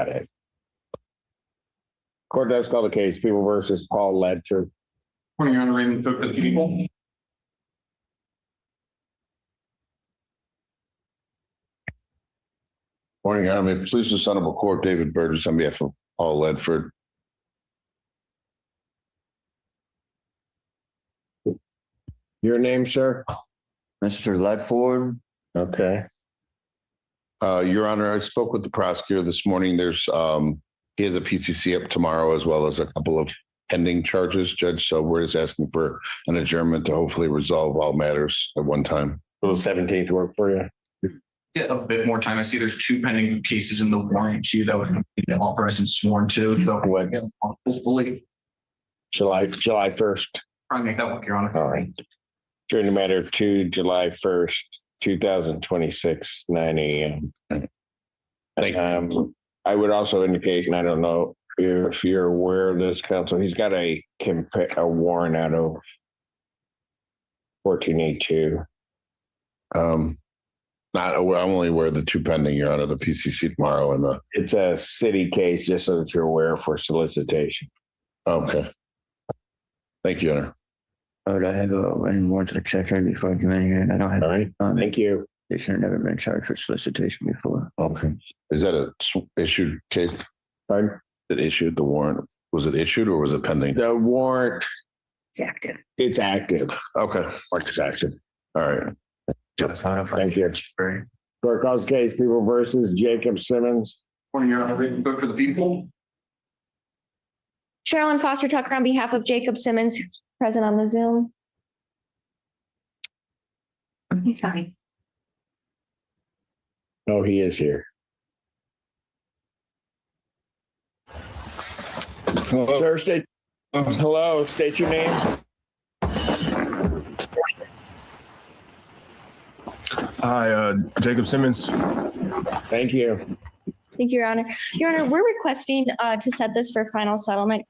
it. Court does call the case. People versus Paul Ledger. Morning, Your Honor. Raymond Cook for the people. Morning, Your Honor. Please the son of a court, David Burgess, on behalf of Paul Ledford. Your name, sir? Mr. Ledford. Okay. Your Honor, I spoke with the prosecutor this morning. There's he has a PCC up tomorrow, as well as a couple of pending charges, Judge. So we're just asking for an adjournment to hopefully resolve all matters at one time. Will the 17th work for you? Get a bit more time. I see there's 2 pending cases in the warrant queue that would be authorized and sworn to. So hopefully July 1st. try and make that work, Your Honor. All right. Adjourn the matter to July 1st, 2026, 9 a.m. I would also indicate, and I don't know if you're aware of this, counsel, he's got a warrant out of 1482. I'm only aware of the 2 pending, Your Honor, the PCC tomorrow and the. It's a city case, just so that you're aware, for solicitation. Okay. Thank you, Your Honor. Would I have any more to check right before I come in here? I don't have. All right. Thank you. They should have never been charged for solicitation before. Okay. Is that a issued case? Pardon? That issued the warrant? Was it issued or was it pending? The warrant. It's active. It's active. Okay. It's active. All right. Thank you. Court calls case people versus Jacob Simmons. Morning, Your Honor. Raymond Cook for the people. Sherilyn Foster Tucker on behalf of Jacob Simmons, present on the Zoom. He's fine. Oh, he is here. Hello. Sir, state your name. Hi, Jacob Simmons. Thank you. Thank you, Your Honor. Your Honor, we're requesting to set this for final settlement.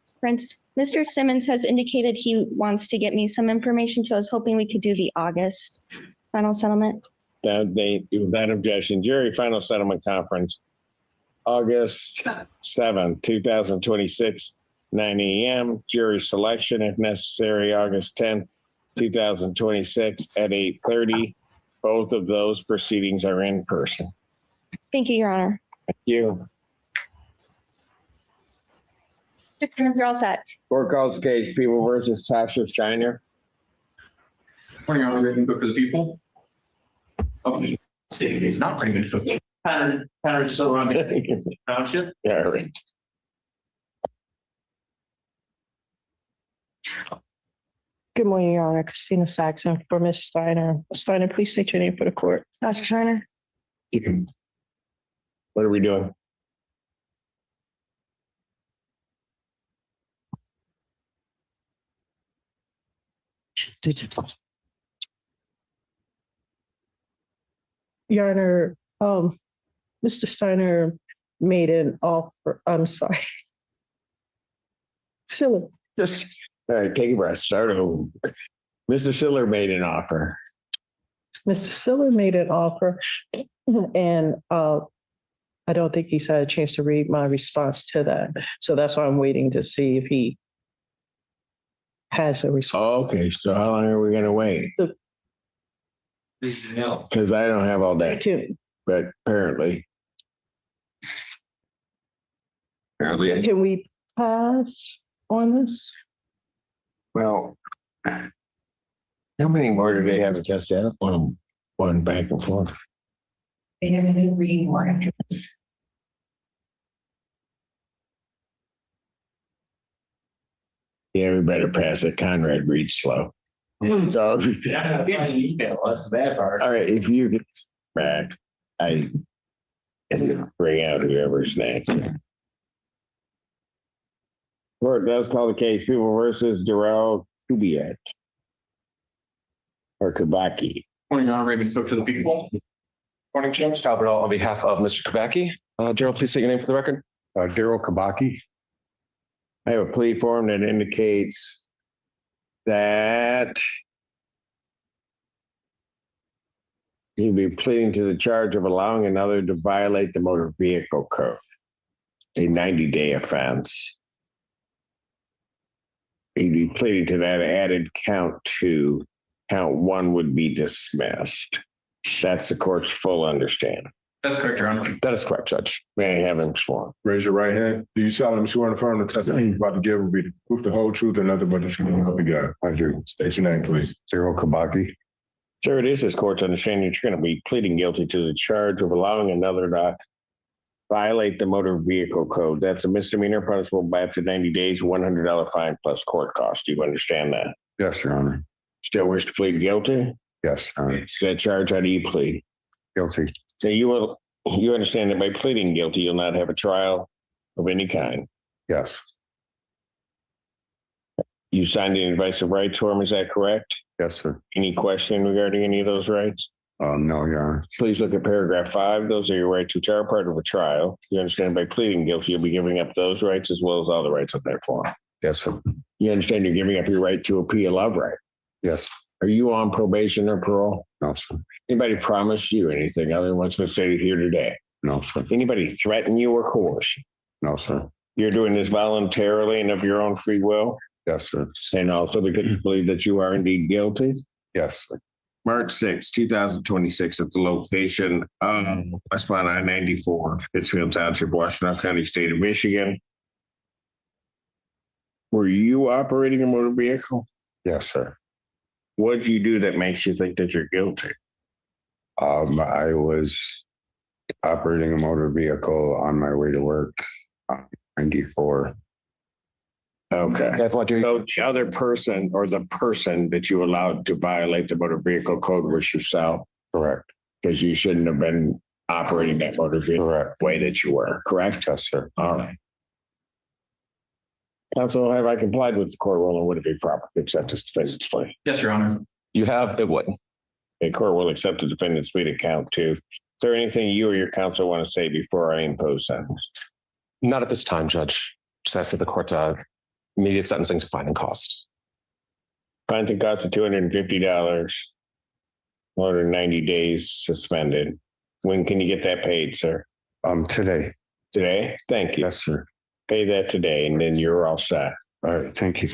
Mr. Simmons has indicated he wants to get me some information, so I was hoping we could do the August final settlement. without objection, jury final settlement conference, August 7th, 2026, 9 a.m. Jury selection, if necessary, August 10th, 2026 at 8:30. Both of those proceedings are in person. Thank you, Your Honor. Thank you. You're all set. Court calls case People versus Tasha Steiner. Morning, Your Honor. Ready to cook for the people? Oh, state is not ready to cook. Pattern still running. Township. Yeah, right. Good morning, Your Honor. Christina Saxon for Ms. Steiner. Ms. Steiner, please state your name for the court. Dr. Steiner. What are we doing? Your Honor, Mr. Steiner made an offer. I'm sorry. Schiller. Just all right, take a breath. Start over. Mr. Schiller made an offer. Mr. Schiller made an offer, and I don't think he's had a chance to read my response to that. So that's why I'm waiting to see if he has a response. Okay, so how long are we going to wait? Because I don't have all day. But apparently. Can we pass on this? Well, how many more do they have to test out? One back and forth. They haven't read more after this. Yeah, we better pass it. Conrad reads slow. So, email. That's the bad part. all right, if you get back, I can bring out whoever's next. Court does call the case People versus Darrell Kubiak or Kabaki. Morning, Your Honor. Ready to cook for the people? Morning, James Talbot on behalf of Mr. Kabaki. Gerald, please state your name for the record. Daryl Kabaki. I have a plea form that indicates that he'll be pleading to the charge of allowing another to violate the motor vehicle code, a 90-day offense. He'd be pleading to that added count 2. Count 1 would be dismissed. That's the court's full understanding. That's correct, Your Honor. That is correct, Judge. May I have him sworn? Raise your right hand. Do you solemnly swear on the firm the testimony you're about to give will be the truth, the whole truth, and nothing but the truth? Help you God. I do. State your name, please. Daryl Kabaki. Sir, it is this court's understanding that you're going to be pleading guilty to the charge of allowing another to violate the motor vehicle code. That's a misdemeanor punishable by up to 90 days, $100 fine plus court cost. Do you understand that? Yes, Your Honor. Still wish to plead guilty? Yes, Your Honor. To that charge, how do you plead? Guilty. So you understand that by pleading guilty, you'll not have a trial of any kind. Yes. You signed an advice of rights form, is that correct? Yes, sir. Any question regarding any of those rights? No, Your Honor. Please look at paragraph 5. Those are your rights which are part of a trial. You understand by pleading guilty, you'll be giving up those rights as well as all the rights of that form. Yes, sir. You understand you're giving up your right to appeal of right. Yes. Are you on probation or parole? No, sir. Anybody promise you anything other than what's been stated here today? No, sir. Anybody threaten you or coerce you? No, sir. You're doing this voluntarily and of your own free will? Yes, sir. And also because you believe that you are indeed guilty? Yes, sir. March 6, 2026 at the location of westbound I-94, Pittsfield Township, Washington County, state of Michigan. Were you operating a motor vehicle? Yes, sir. What did you do that makes you think that you're guilty? I was operating a motor vehicle on my way to work on 94. Okay. So the other person or the person that you allowed to violate the motor vehicle code was yourself? Correct. Because you shouldn't have been operating that motor vehicle the way that you were, correct? Yes, sir. All right. Counsel, have I complied with the court rule and would it be proper to accept this defendant's plea? Yes, Your Honor. You have, it would. The court will accept the defendant's plea to count 2. Is there anything you or your counsel want to say before I impose sentence? Not at this time, Judge. Just ask that the court immediate sentencing to fine and cost. Fines and costs of $250. Order 90 days suspended. When can you get that paid, sir? Today. Today? Thank you. Yes, sir. Pay that today and then you're all set. All right, thank you.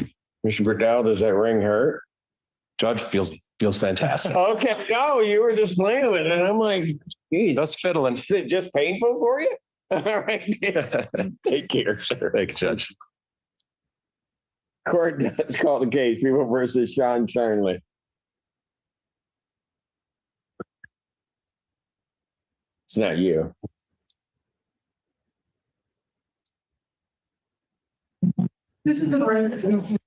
Mr. Burdell, does that ring hurt? Judge feels fantastic. Okay, no, you were just playing with it. And I'm like, geez, Just fiddling. is it just painful for you? All right. Take care, sir. Thank you, Judge. Court does call the case. People versus Sean Charnley. It's not you. This is the room.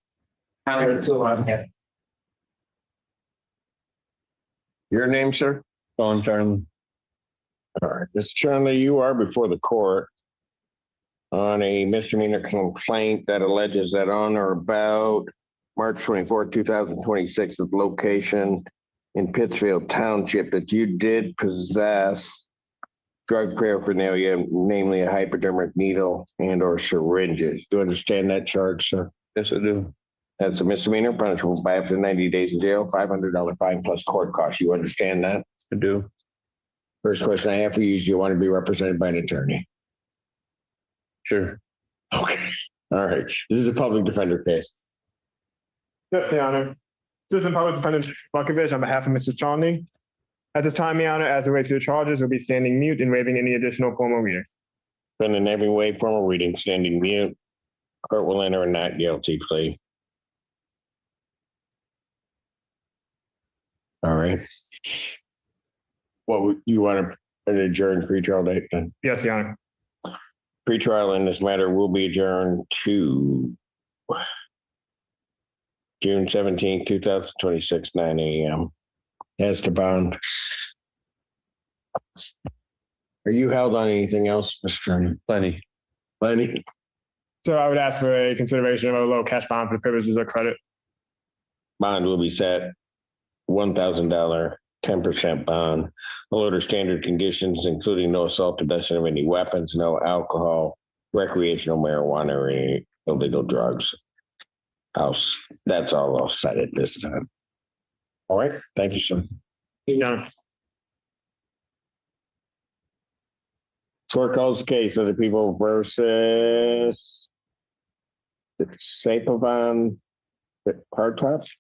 Your name, sir? Sean Charnley. All right, Mr. Charnley, you are before the court on a misdemeanor complaint that alleges that on or about March 24, 2026, at the location in Pittsfield Township, that you did possess drug paraphernalia, namely a hypodermic needle and or syringes. Do you understand that charge, sir? Yes, I do. That's a misdemeanor, punishable by up to 90 days in jail, $500 fine plus court costs. You understand that? I do. First question I have for you is, do you want to be represented by an attorney? Sure. Okay. All right. This is a public defender case. Yes, Your Honor. Assistant Public Defender Bukovich on behalf of Mr. Charnley. At this time, Your Honor, as it relates to the charges, will be standing mute and waiving any additional formal reading. Defendant having waived formal reading, standing mute. Court will enter a not guilty plea. All right. What would you want to adjourn pretrial date then? Yes, Your Honor. Pretrial in this matter will be adjourned to June 17, 2026, 9 a.m. As to bond. Are you held on anything else, Mr. Attorney? Plenty. Plenty? So I would ask for a consideration of a low cash bond for the purposes of credit. Bond will be set $1,000, 10% bond. Will order standard conditions, including no assault, possession of any weapons, no alcohol, recreational marijuana, or any illegal drugs. That's all I'll set at this time. All right. Thank you, sir. Your Honor. Court calls the case of the people versus Sapovon hard tops.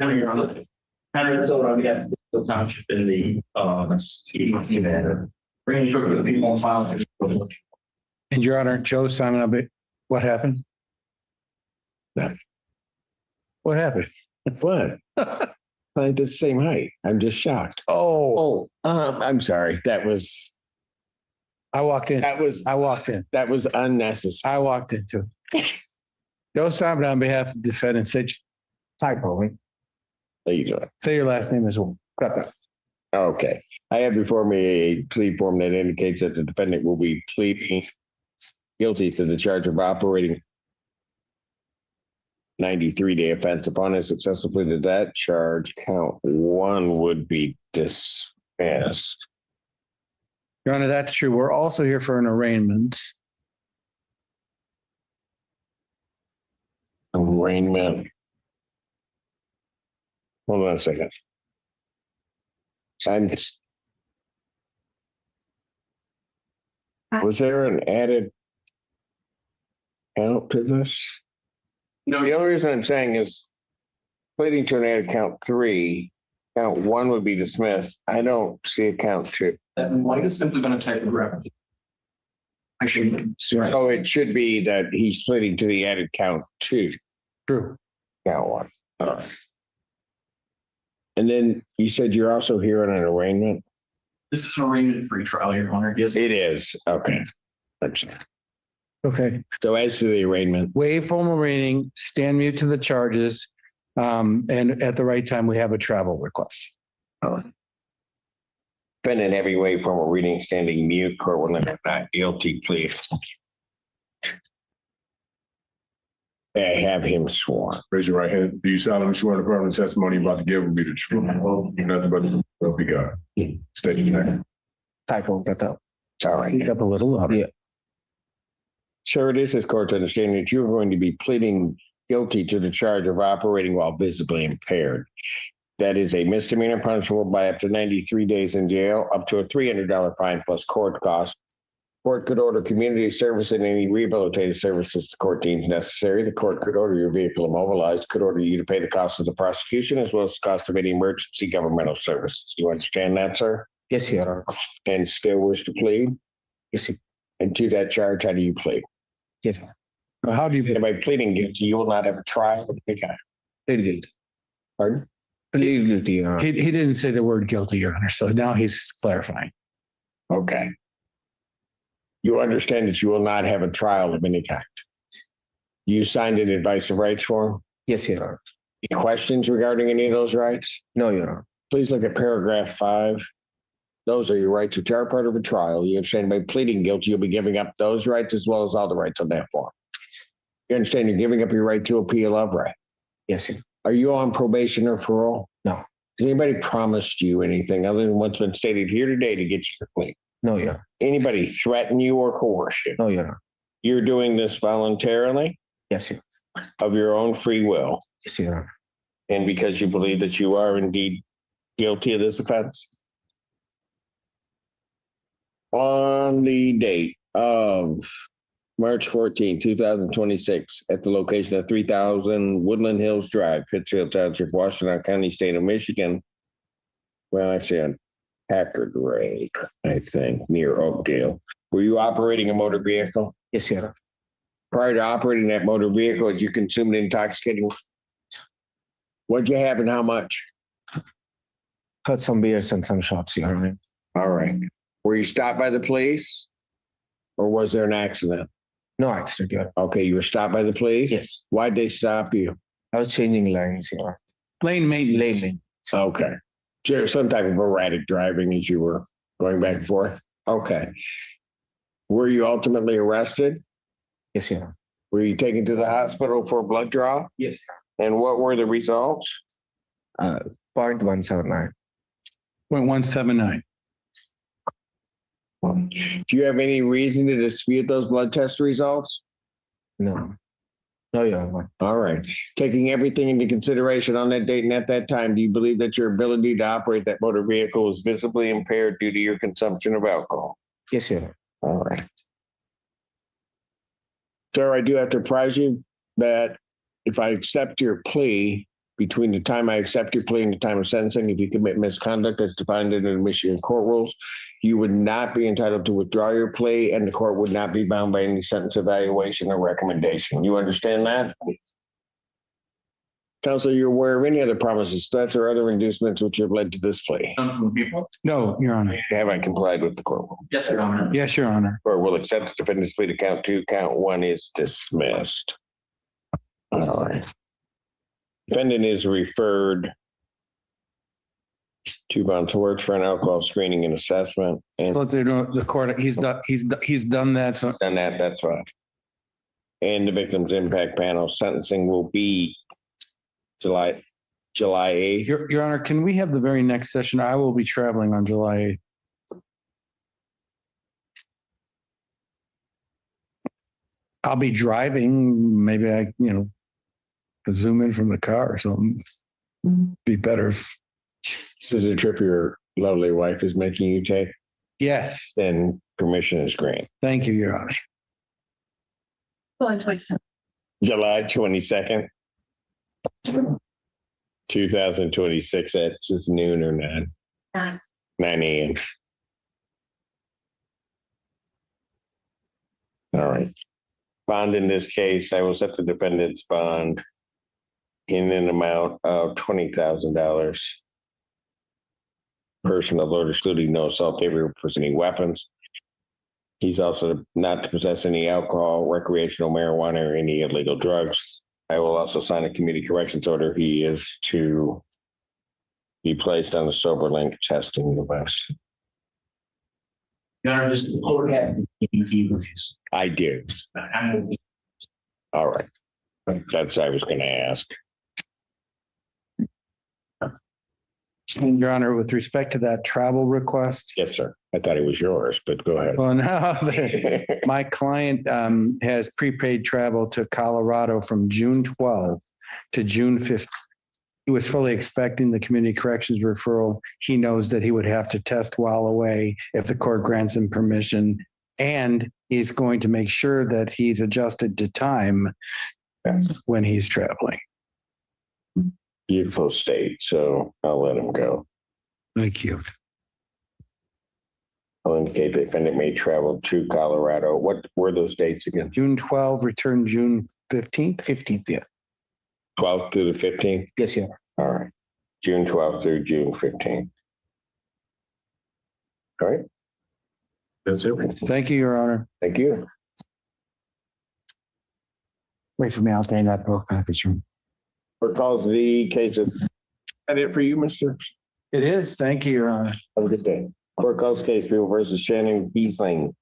Your Honor. Henry, that's what we have the township in the matter. Bringing sugar to the people on file. And Your Honor, Joe Simon, what happened? What happened? What? Like the same height. I'm just shocked. Oh, I'm sorry. I walked in. That was unnecessary. I walked into it. Joe Simon on behalf of defendant said typo, right? There you go. Say your last name as well. Got that. Okay. I have before me a plea form that indicates that the defendant will be pleading guilty to the charge of operating 93-day offense. Upon a successful plea to that charge, count one would be dismissed. Your Honor, that's true. We're also here for an arraignment. Arraignment. Hold on a second. Was there an added count to this? No, the only reason I'm saying is pleading to an added count 3, count 1 would be dismissed. I don't see a count 2. That might have simply been a type of record. I should. So it should be that he's pleading to the added count 2. True. Count 1. All right. And then you said you're also here on an arraignment? This is an arraignment free trial, Your Honor. Yes. It is. Okay. Okay. So as to the arraignment. Waive formal reading, stand mute to the charges, and at the right time, we have a travel request. Defendant having waived formal reading, standing mute, court will enter not guilty plea. I have him sworn. Raise your right hand. Do you solemnly swear to affirm the testimony you're about to give will be the truth, nothing but the truth be God? State your name. Typo, got that. Sorry. Speak up a little louder. Yeah. Sure, it is this court's understanding that you're going to be pleading guilty to the charge of operating while visibly impaired. That is a misdemeanor punishable by up to 93 days in jail, up to a $300 fine plus court costs. Court could order community service and any rehabilitative services the court deems necessary. The court could order your vehicle immobilized, could order you to pay the cost of the prosecution as well as the cost of any emergency governmental services. You understand that, sir? Yes, Your Honor. And still wish to plead? Yes, And to that charge, how do you plead? yes. How do you? By pleading guilty, you will not have a trial. Plead guilty. Pardon? Plead guilty, Your Honor. He didn't say the word guilty, Your Honor, so now he's clarifying. Okay. You understand that you will not have a trial of any kind. You signed an advice of rights form? Yes, Your Honor. Any questions regarding any of those rights? No, Your Honor. Please look at paragraph 5. Those are your rights which are part of a trial. You understand by pleading guilty, you'll be giving up those rights as well as all the rights on that form. You understand you're giving up your right to appeal of right? Yes, sir. Are you on probation or parole? No. Has anybody promised you anything other than what's been stated here today to get you your plea? No, Your Honor. Anybody threaten you or coerce you? No, Your Honor. You're doing this voluntarily Yes, sir. of your own free will Yes, Your Honor. and because you believe that you are indeed guilty of this offense? On the date of March 14, 2026, at the location of 3000 Woodland Hills Drive, Pittsfield Township, Washington County, State of Michigan. Well, actually on Packard Road, I think, near Oakdale. Were you operating a motor vehicle? Yes, Your Honor. Prior to operating that motor vehicle, did you consume an intoxicating? What'd you have and how much? Had some beers and some shots, Your Honor. All right. Were you stopped by the police? Or was there an accident? No accident, Your Honor. Okay, you were stopped by the police? Yes. Why'd they stop you? I was changing lanes, Your Honor. Lane maintenance. Lane. Okay. So some type of erratic driving as you were going back and forth? Okay. Were you ultimately arrested? Yes, Your Honor. Were you taken to the hospital for a blood draw? Yes. And what were the results? 0.179. 0.179. Do you have any reason to dispute those blood test results? No. No, Your Honor. All right. Taking everything into consideration on that date and at that time, do you believe that your ability to operate that motor vehicle was visibly impaired due to your consumption of alcohol? Yes, Your Honor. All right. Sir, I do have to apprise you that if I accept your plea, between the time I accept your plea and the time of sentencing, if you commit misconduct as defined in the Michigan court rules, you would not be entitled to withdraw your plea and the court would not be bound by any sentence evaluation or recommendation. You understand that? Counselor, you're aware of any other promises, threats, or other inducements which have led to this plea? No, Your Honor. Have I complied with the court rule? Yes, Your Honor. Yes, Your Honor. Court will accept the defendant's plea to count 2. Count 1 is dismissed. All right. Defendant is referred to Bounce Works for an alcohol screening and assessment. And Let they know the court, he's done that. So done that, that's right. And the victim's impact panel sentencing will be July 8th. Your Honor, can we have the very next session? I will be traveling on July 8th. I'll be driving. Maybe I, zoom in from the car or something. Be better. This is a trip your lovely wife is making you take? Yes. Then permission is granted. Thank you, Your Honor. July 22nd, 2026 at just noon or 9 a.m. All right. Bond in this case, I will set the defendant's bond in an amount of $20,000. Person of Lord excluding no assault, favor presenting weapons. He's also not to possess any alcohol, recreational marijuana, or any illegal drugs. I will also sign a community corrections order. He is to be placed on the sober link testing device. Your Honor, does the court have EMT reviews? I do. All right. That's what I was going to ask. Your Honor, with respect to that travel request. Yes, sir. I thought it was yours, but go ahead. Well, now my client has prepaid travel to Colorado from June 12th to June 15th. he was fully expecting the community corrections referral. He knows that he would have to test while away if the court grants him permission. And he's going to make sure that he's adjusted to time when he's traveling. Beautiful state, so I'll let him go. Thank you. I'll indicate the defendant may travel to Colorado. What were those dates again? June 12, return June 15th. 15th, yeah. 12th through the 15th? Yes, yeah. All right. June 12th through June 15th. All right. That's it. Thank you, Your Honor. Thank you. Wait for me. I'll stay in that conference room. Court calls the case. Is that it for you, Mr.? It is. Thank you, Your Honor. Have a good day. Court calls case People versus Shannon Giesling.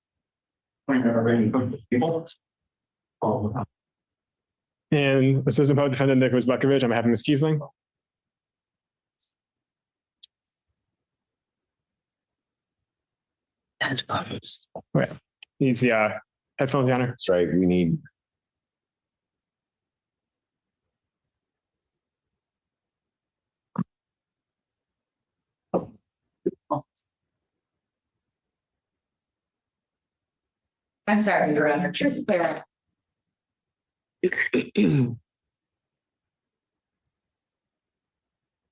And Assistant Public Defendant Nicholas Buckovich, I'm having Ms. Kiesling. Right. Needs the headphones, Your Honor. That's right. We need. I'm sorry, Your Honor. Truth clear.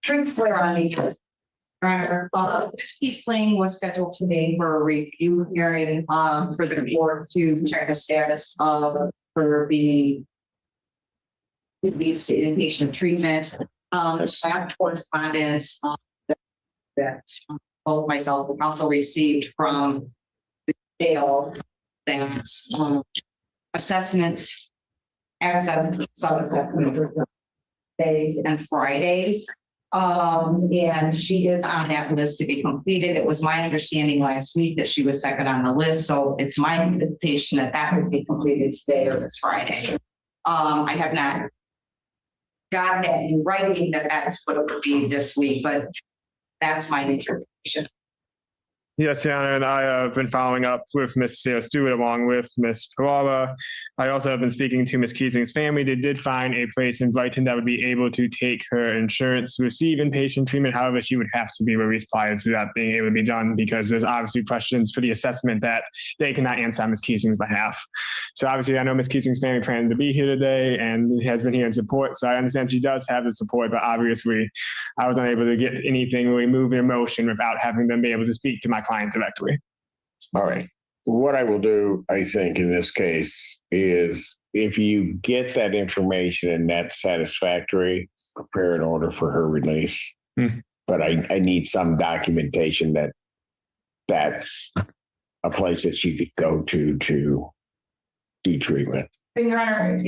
Truth clear on me. Your Honor, Eastling was scheduled today for a review hearing for the board to check the status of for the inpatient treatment. That correspondence that both myself and counsel received from the jail that assessments, access sub-assessment days and Fridays. And she is on that list to be completed. It was my understanding last week that she was second on the list. So it's my anticipation that that would be completed today or this Friday. I have not got that in writing that that's what it would be this week, but that's my interpretation. Yes, Your Honor, and I have been following up with Ms. Sarah Stewart along with Ms. Perala. I also have been speaking to Ms. Kiesling's family. They did find a place in Brighton that would be able to take her insurance to receive inpatient treatment. However, she would have to be released prior to that being able to be done because there's obviously questions for the assessment that they cannot answer on Ms. Kiesling's behalf. So obviously, I know Ms. Kiesling's family planned to be here today and has been here in support. So I understand she does have the support, but obviously I was unable to get anything really moving in motion without having them be able to speak to my client directly. All right. What I will do, I think, in this case is if you get that information and that's satisfactory, prepare an order for her release. But I need some documentation that that's a place that she could go to do treatment. Your Honor,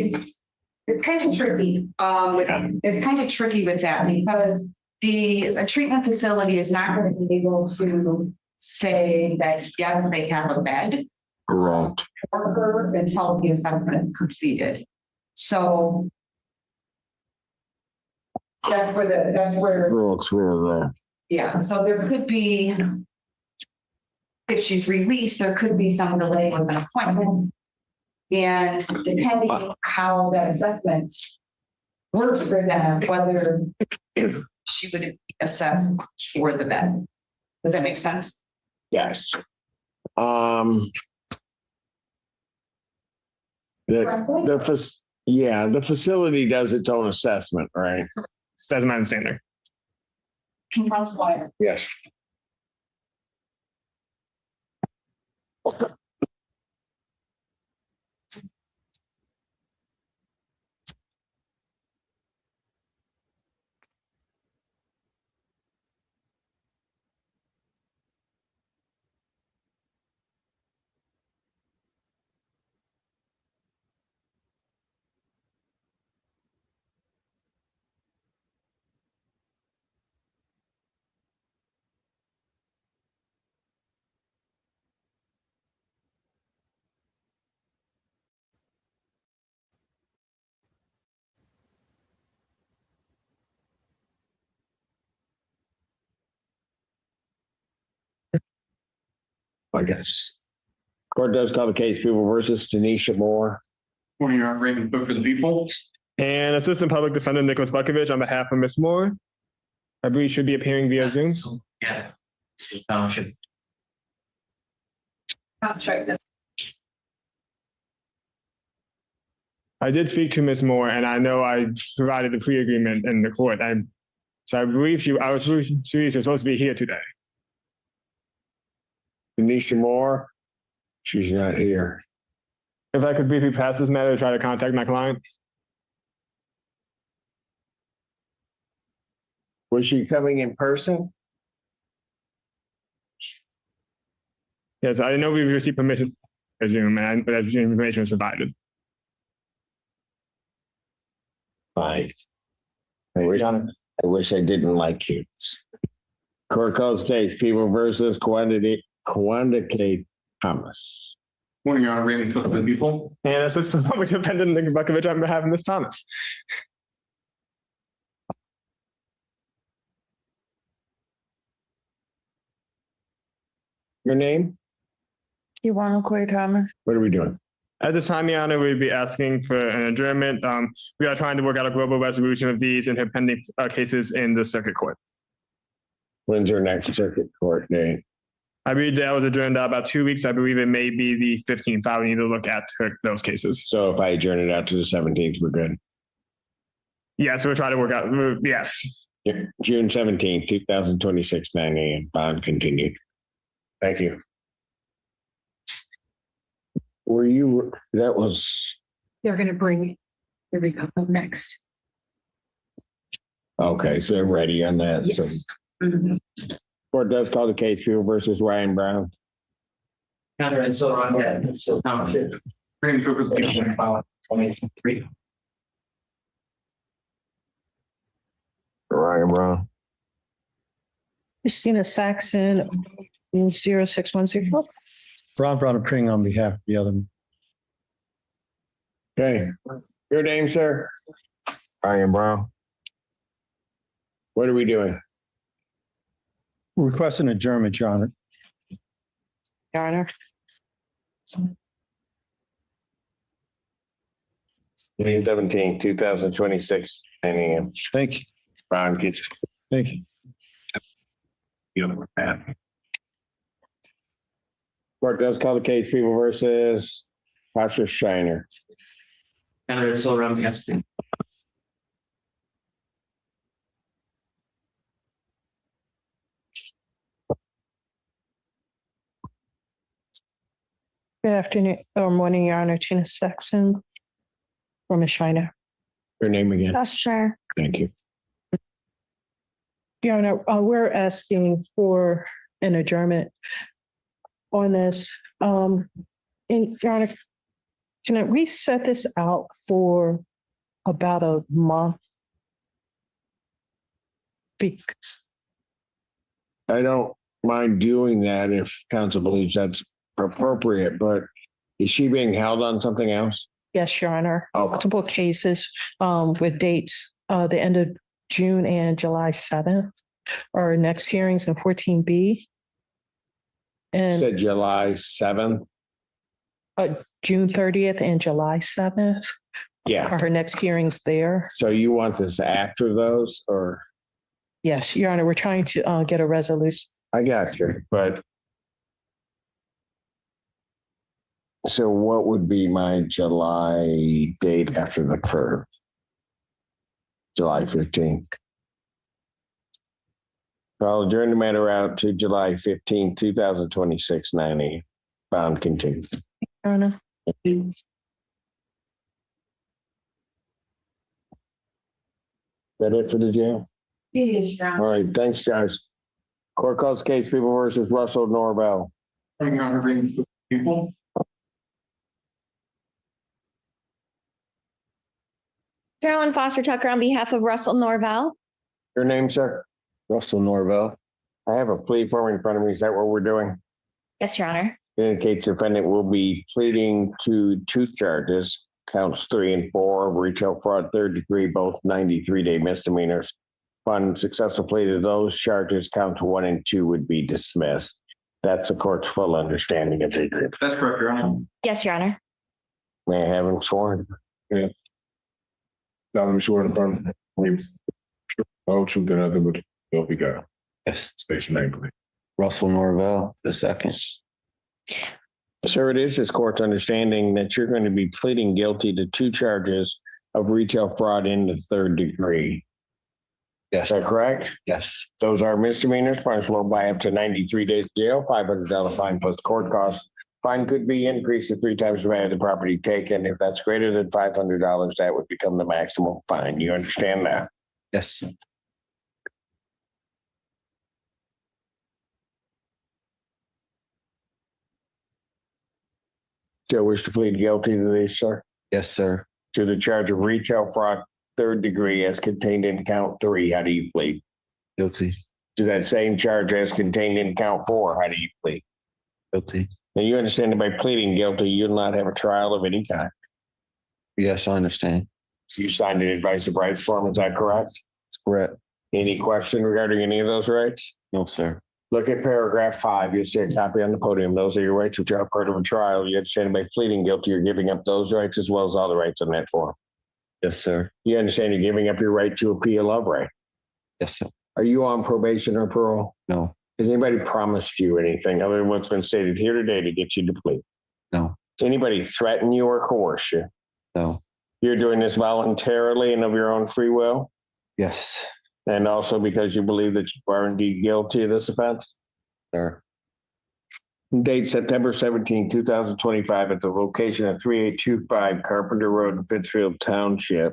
it's kind of tricky. It's kind of tricky with that because a treatment facility is not going to be able to say that, yes, they have a bed. Correct. For her until the assessment is completed. So that's where Rules there. yeah. So there could be, if she's released, there could be some delay with an appointment. And depending on how that assessment works for them, whether she would be assessed for the bed. Does that make sense? Yes. The facility does its own assessment, right? That's my understanding. Yes. I guess. Court does call the case People versus Tanisha Moore. Morning, Your Honor. Raymond Cook for the people. And Assistant Public Defender Nicholas Bukovich on behalf of Ms. Moore. I believe should be appearing via Zoom. Yeah. Township. I did speak to Ms. Moore, and I know I provided the plea agreement in the court. So I believe she was supposed to be here today. Tanisha Moore, she's not here. If I could briefly pass this matter to try to contact my client. Was she coming in person? Yes, I know we received permission to Zoom, and that information was provided. Fine. I wish I didn't like you. Court calls case, People versus Quantity Thomas. Morning, Your Honor, Raymond Cook for the people. And Assistant Public Defender Nick Bukovich on behalf of Ms. Thomas. Your name? Clay Thomas. What are we doing? At this time, Your Honor, we'd be asking for an adjournment. We are trying to work out a global resolution of these and have pending cases in the circuit court. When's your next circuit court date? I believe that was adjourned out about 2 weeks. I believe it may be the 15th. I would need to look at those cases. So if I adjourn it out to the 17th, we're good. Yes, we'll try to work out. Yes. June 17th, 2026, 9 a.m. Bond continued. Thank you. That was, They're going to bring the recap up next. okay, so they're ready on that. Yes. So court does call the case, People versus Ryan Brown. Counter and so on that. So township. Raymond Cook for the people. File 23. Ryan Brown. Christina Saxon, 0610. Ron Brown appearing on behalf of the other. Okay. Your name, sir? Ryan Brown. What are we doing? Requesting adjournment, Your Honor. Your Honor. June 17th, 2026, 9 a.m. Thank you. Bond gets. Thank you. Court does call the case, People versus Pastor Shiner. Counter and so around the Good afternoon or morning, Your Honor. Tina Saxon from Ms. Shiner. Your name again? That's sure. Thank you. Your Honor, we're asking for an adjournment on this. And Your Honor, can we set this out for about a month? Because I don't mind doing that if council believes that's appropriate, but is she being held on something else? yes, Your Honor, Oh. multiple cases with dates the end of June and July 7th. Our next hearings in 14B. And Said July 7th? June 30th and July 7th Yeah. are her next hearings there. So you want this after those or? Yes, Your Honor, we're trying to get a resolution. I got you, but. So what would be my July date after the first? July 15th. I'll adjourn the matter out to July 15th, 2026, 9 a.m. Bound continued. Your Honor. That it for the jail? Yes, Your Honor. All right, thanks, guys. Court calls case, People versus Russell Norvell. Your Honor, Raymond Cook for the people. Carolyn Foster Tucker on behalf of Russell Norvell. Your name, sir? Russell Norvell. I have a plea form in front of me. Is that what we're doing? Yes, Your Honor. Indicates defendant will be pleading to two charges, counts 3 and 4, retail fraud, third degree, both 93-day misdemeanors. Upon successful plea to those charges, counts 1 and 2 would be dismissed. That's the court's full understanding of the agreement. That's correct, Your Honor. Yes, Your Honor. May I have him sworn? Yeah. solemnly swear to affirm the whole truth and nothing but the truth you got. Yes. State your name, please. Russell Norvell, the second. Sir, it is this court's understanding that you're going to be pleading guilty to 2 charges of retail fraud in the 3rd degree. Yes. Is that correct? Yes. Those are misdemeanors, punishable by up to 93 days jail, $500 fine plus court costs. Fine could be increased to 3 times the value of the property taken. If that's greater than $500, that would become the maximum fine. You understand that? Yes. Still wish to plead guilty to these, sir? Yes, sir. To the charge of retail fraud, 3rd degree as contained in count 3. How do you plead? Guilty. To that same charge as contained in count 4. How do you plead? Guilty. Now, you understand that by pleading guilty, you'll not have a trial of any kind. Yes, I understand. You signed an advice of rights form, is that correct? That's correct. Any question regarding any of those rights? No, sir. Look at paragraph 5. You'll see a copy on the podium. Those are your rights which are part of a trial. You understand by pleading guilty, you're giving up those rights as well as all the rights on that form. Yes, sir. You understand you're giving up your right to appeal of right. Yes, sir. Are you on probation or parole? No. Has anybody promised you anything other than what's been stated here today to get you to plead? No. Does anybody threaten you or coerce you? No. You're doing this voluntarily and of your own free will? Yes. And also because you believe that you are indeed guilty of this offense? Sir. Date September 17, 2025 at the location of 3825 Carpenter Road in Pittsfield Township.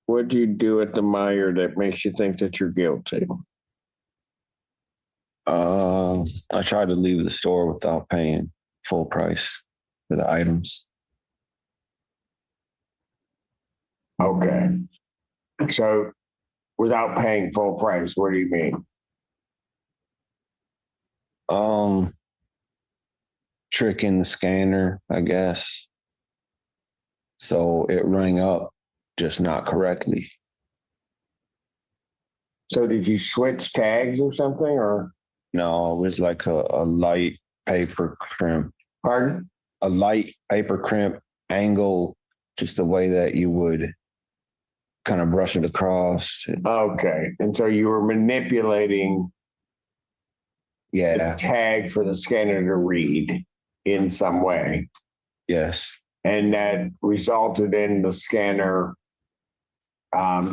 What do you do at the Meyer that makes you think that you're guilty? I tried to leave the store without paying full price for the items. Okay. So without paying full price, what do you mean? Tricking the scanner, I guess. So it rang up just not correctly. So did you switch tags or something or? No, it was like a light paper crimp. Pardon? A light paper crimp angle, just the way that you would kind of brush it across. Okay. And so you were manipulating the tag for the scanner to read in some way. Yes. And that resulted in the scanner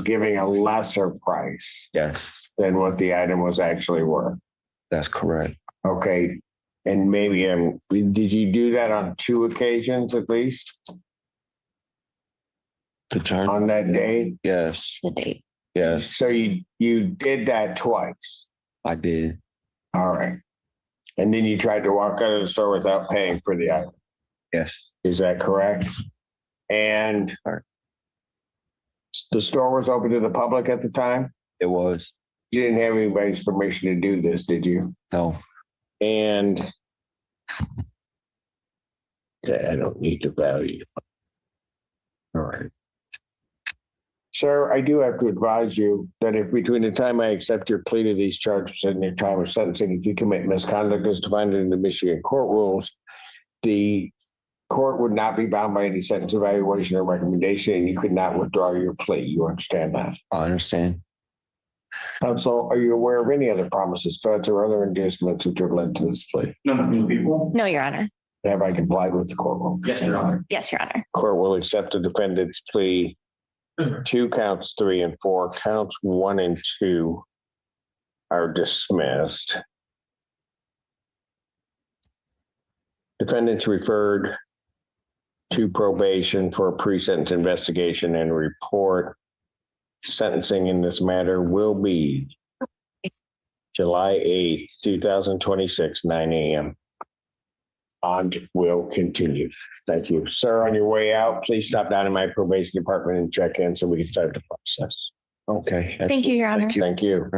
giving a lesser price. Yes. Than what the item was actually worth. That's correct. Okay. And maybe, did you do that on 2 occasions at least? To turn on that day? Yes. The date. Yes. So you did that twice? I did. All right. And then you tried to walk out of the store without paying for the item? Yes. Is that correct? And the store was open to the public at the time? It was. You didn't have anybody's permission to do this, did you? No. And okay, I don't need to value. All right. Sir, I do have to advise you that if between the time I accept your plea to these charges and your time of sentencing, if you commit misconduct as defined in the Michigan court rules, the court would not be bound by any sentence evaluation or recommendation, and you could not withdraw your plea. You understand that? I understand. Counsel, are you aware of any other promises, threats, or other inducements which have led to this plea? None of the people. No, Your Honor. Have I complied with the court rule? Yes, Your Honor. Yes, Your Honor. Court will accept the defendant's plea to counts 3 and 4. Counts 1 and 2 are dismissed. Defendants referred to probation for a pre-sentence investigation and report. Sentencing in this matter will be July 8th, 2026, 9 a.m. And will continue. Thank you. Sir, on your way out, please stop down in my probation department and check in so we can start the process. Okay. Thank you, Your Honor. Thank you.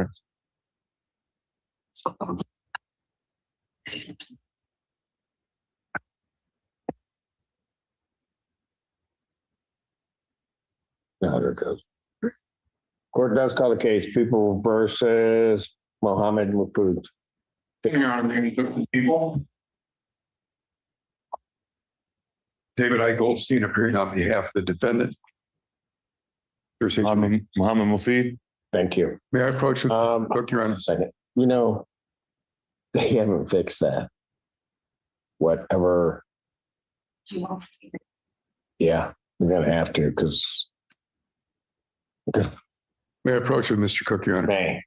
Now there it goes. Court does call the case People versus Mohammed Mufud. Your Honor, may we look at the people? David I. Goldstein appearing on behalf of the defendant. Mohammed Mufid. Thank you. May I approach the clerk, Your Honor? Second, you know, they haven't fixed that. Whatever, yeah, we're gonna have to, because. May I approach with Mr. Cook, Your Honor? May.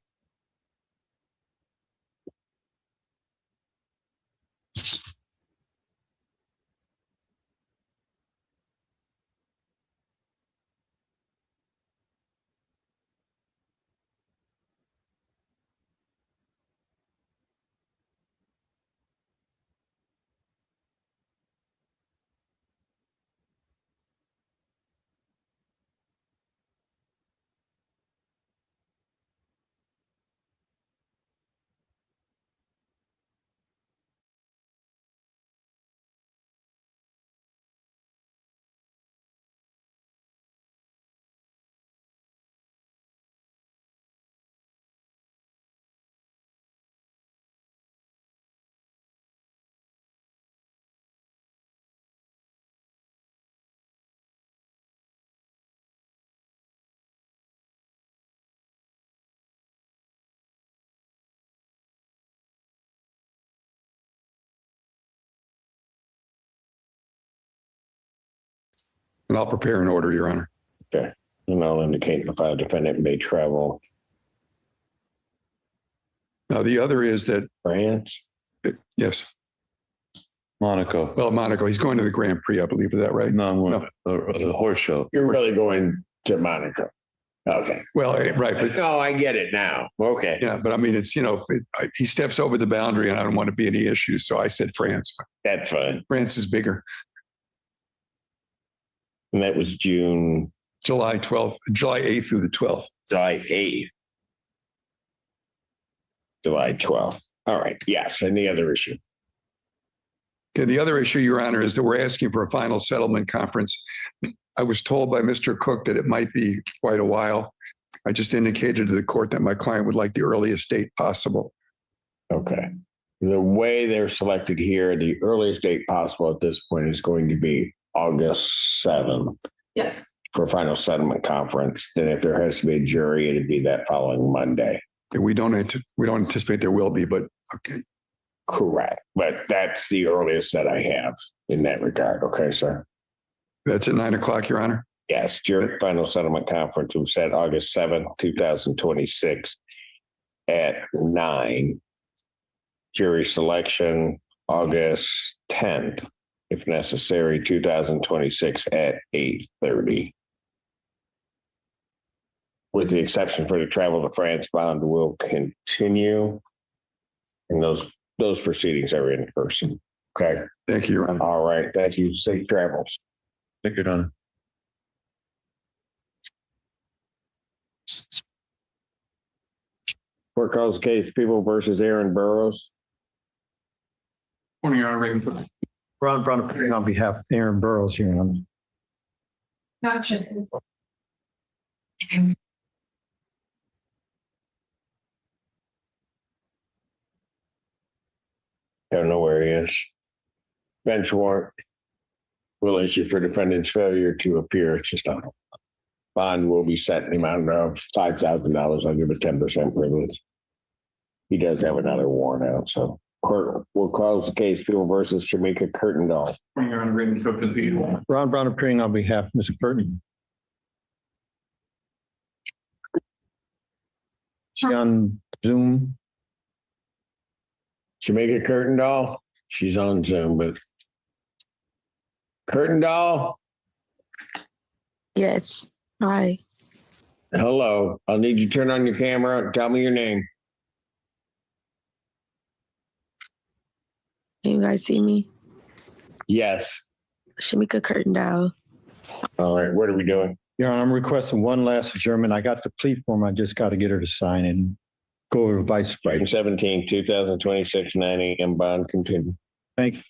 And I'll prepare an order, Your Honor. Okay, and I'll indicate the file defendant may travel Now, the other is that, France. yes, Monaco. well, Monaco, he's going to the Grand Prix, I believe. Is that right? No, the horse show. You're really going to Monaco. Okay. Well, right, but No, I get it now. Okay, yeah, but I mean, it's, he steps over the boundary and I don't want to be any issues. So I said France. that's fine. France is bigger. And that was June, July 12th, July 8th through the 12th. July 8th. July 12th. All right, yes, any other issue? Okay, the other issue, Your Honor, is that we're asking for a final settlement conference. I was told by Mr. Cook that it might be quite a while. I just indicated to the court that my client would like the earliest date possible. Okay. The way they're selected here, the earliest date possible at this point is going to be August 7th. Yeah. For final settlement conference. Then if there has to be a jury, it'd be that following Monday. And we don't anticipate there will be, but okay. Correct. But that's the earliest that I have in that regard. Okay, sir? That's at 9 o'clock, Your Honor. Yes, jury final settlement conference was set August 7th, 2026 at 9. Jury selection August 10th, if necessary, 2026 at 8:30. With the exception for the travel to France, bond will continue. And those proceedings are in person. Okay. Thank you, Your Honor. All right. Thank you. Safe travels. Thank you, Your Honor. Court calls case People versus Aaron Burrows. Morning, Your Honor. Raven Cook. Ron Brown appearing on behalf of Aaron Burrows here. Gotcha. Don't know where he is. Bench warrant will issue for defendant's failure to appear. It's just a bond will be set in the amount of $5,000. I'll give a 10% privilege. He does have another warrant out, so court will close the case People versus Shamika Curtindahl. Morning, Your Honor. Raven Cook with the Ron Brown appearing on behalf of Mr. Burton. She on Zoom. Shamika Curtindahl, she's on Zoom, but Curtindahl, Yes. Hi. hello. I'll need you to turn on your camera and tell me your name. Can you guys see me? Yes. Shamika Curtindow. All right, what are we doing? Your Honor, I'm requesting one last adjournment. I got the plea form. I just got to get her to sign and go over vice June 17, 2026, 9 a.m. bond continue. Thank you.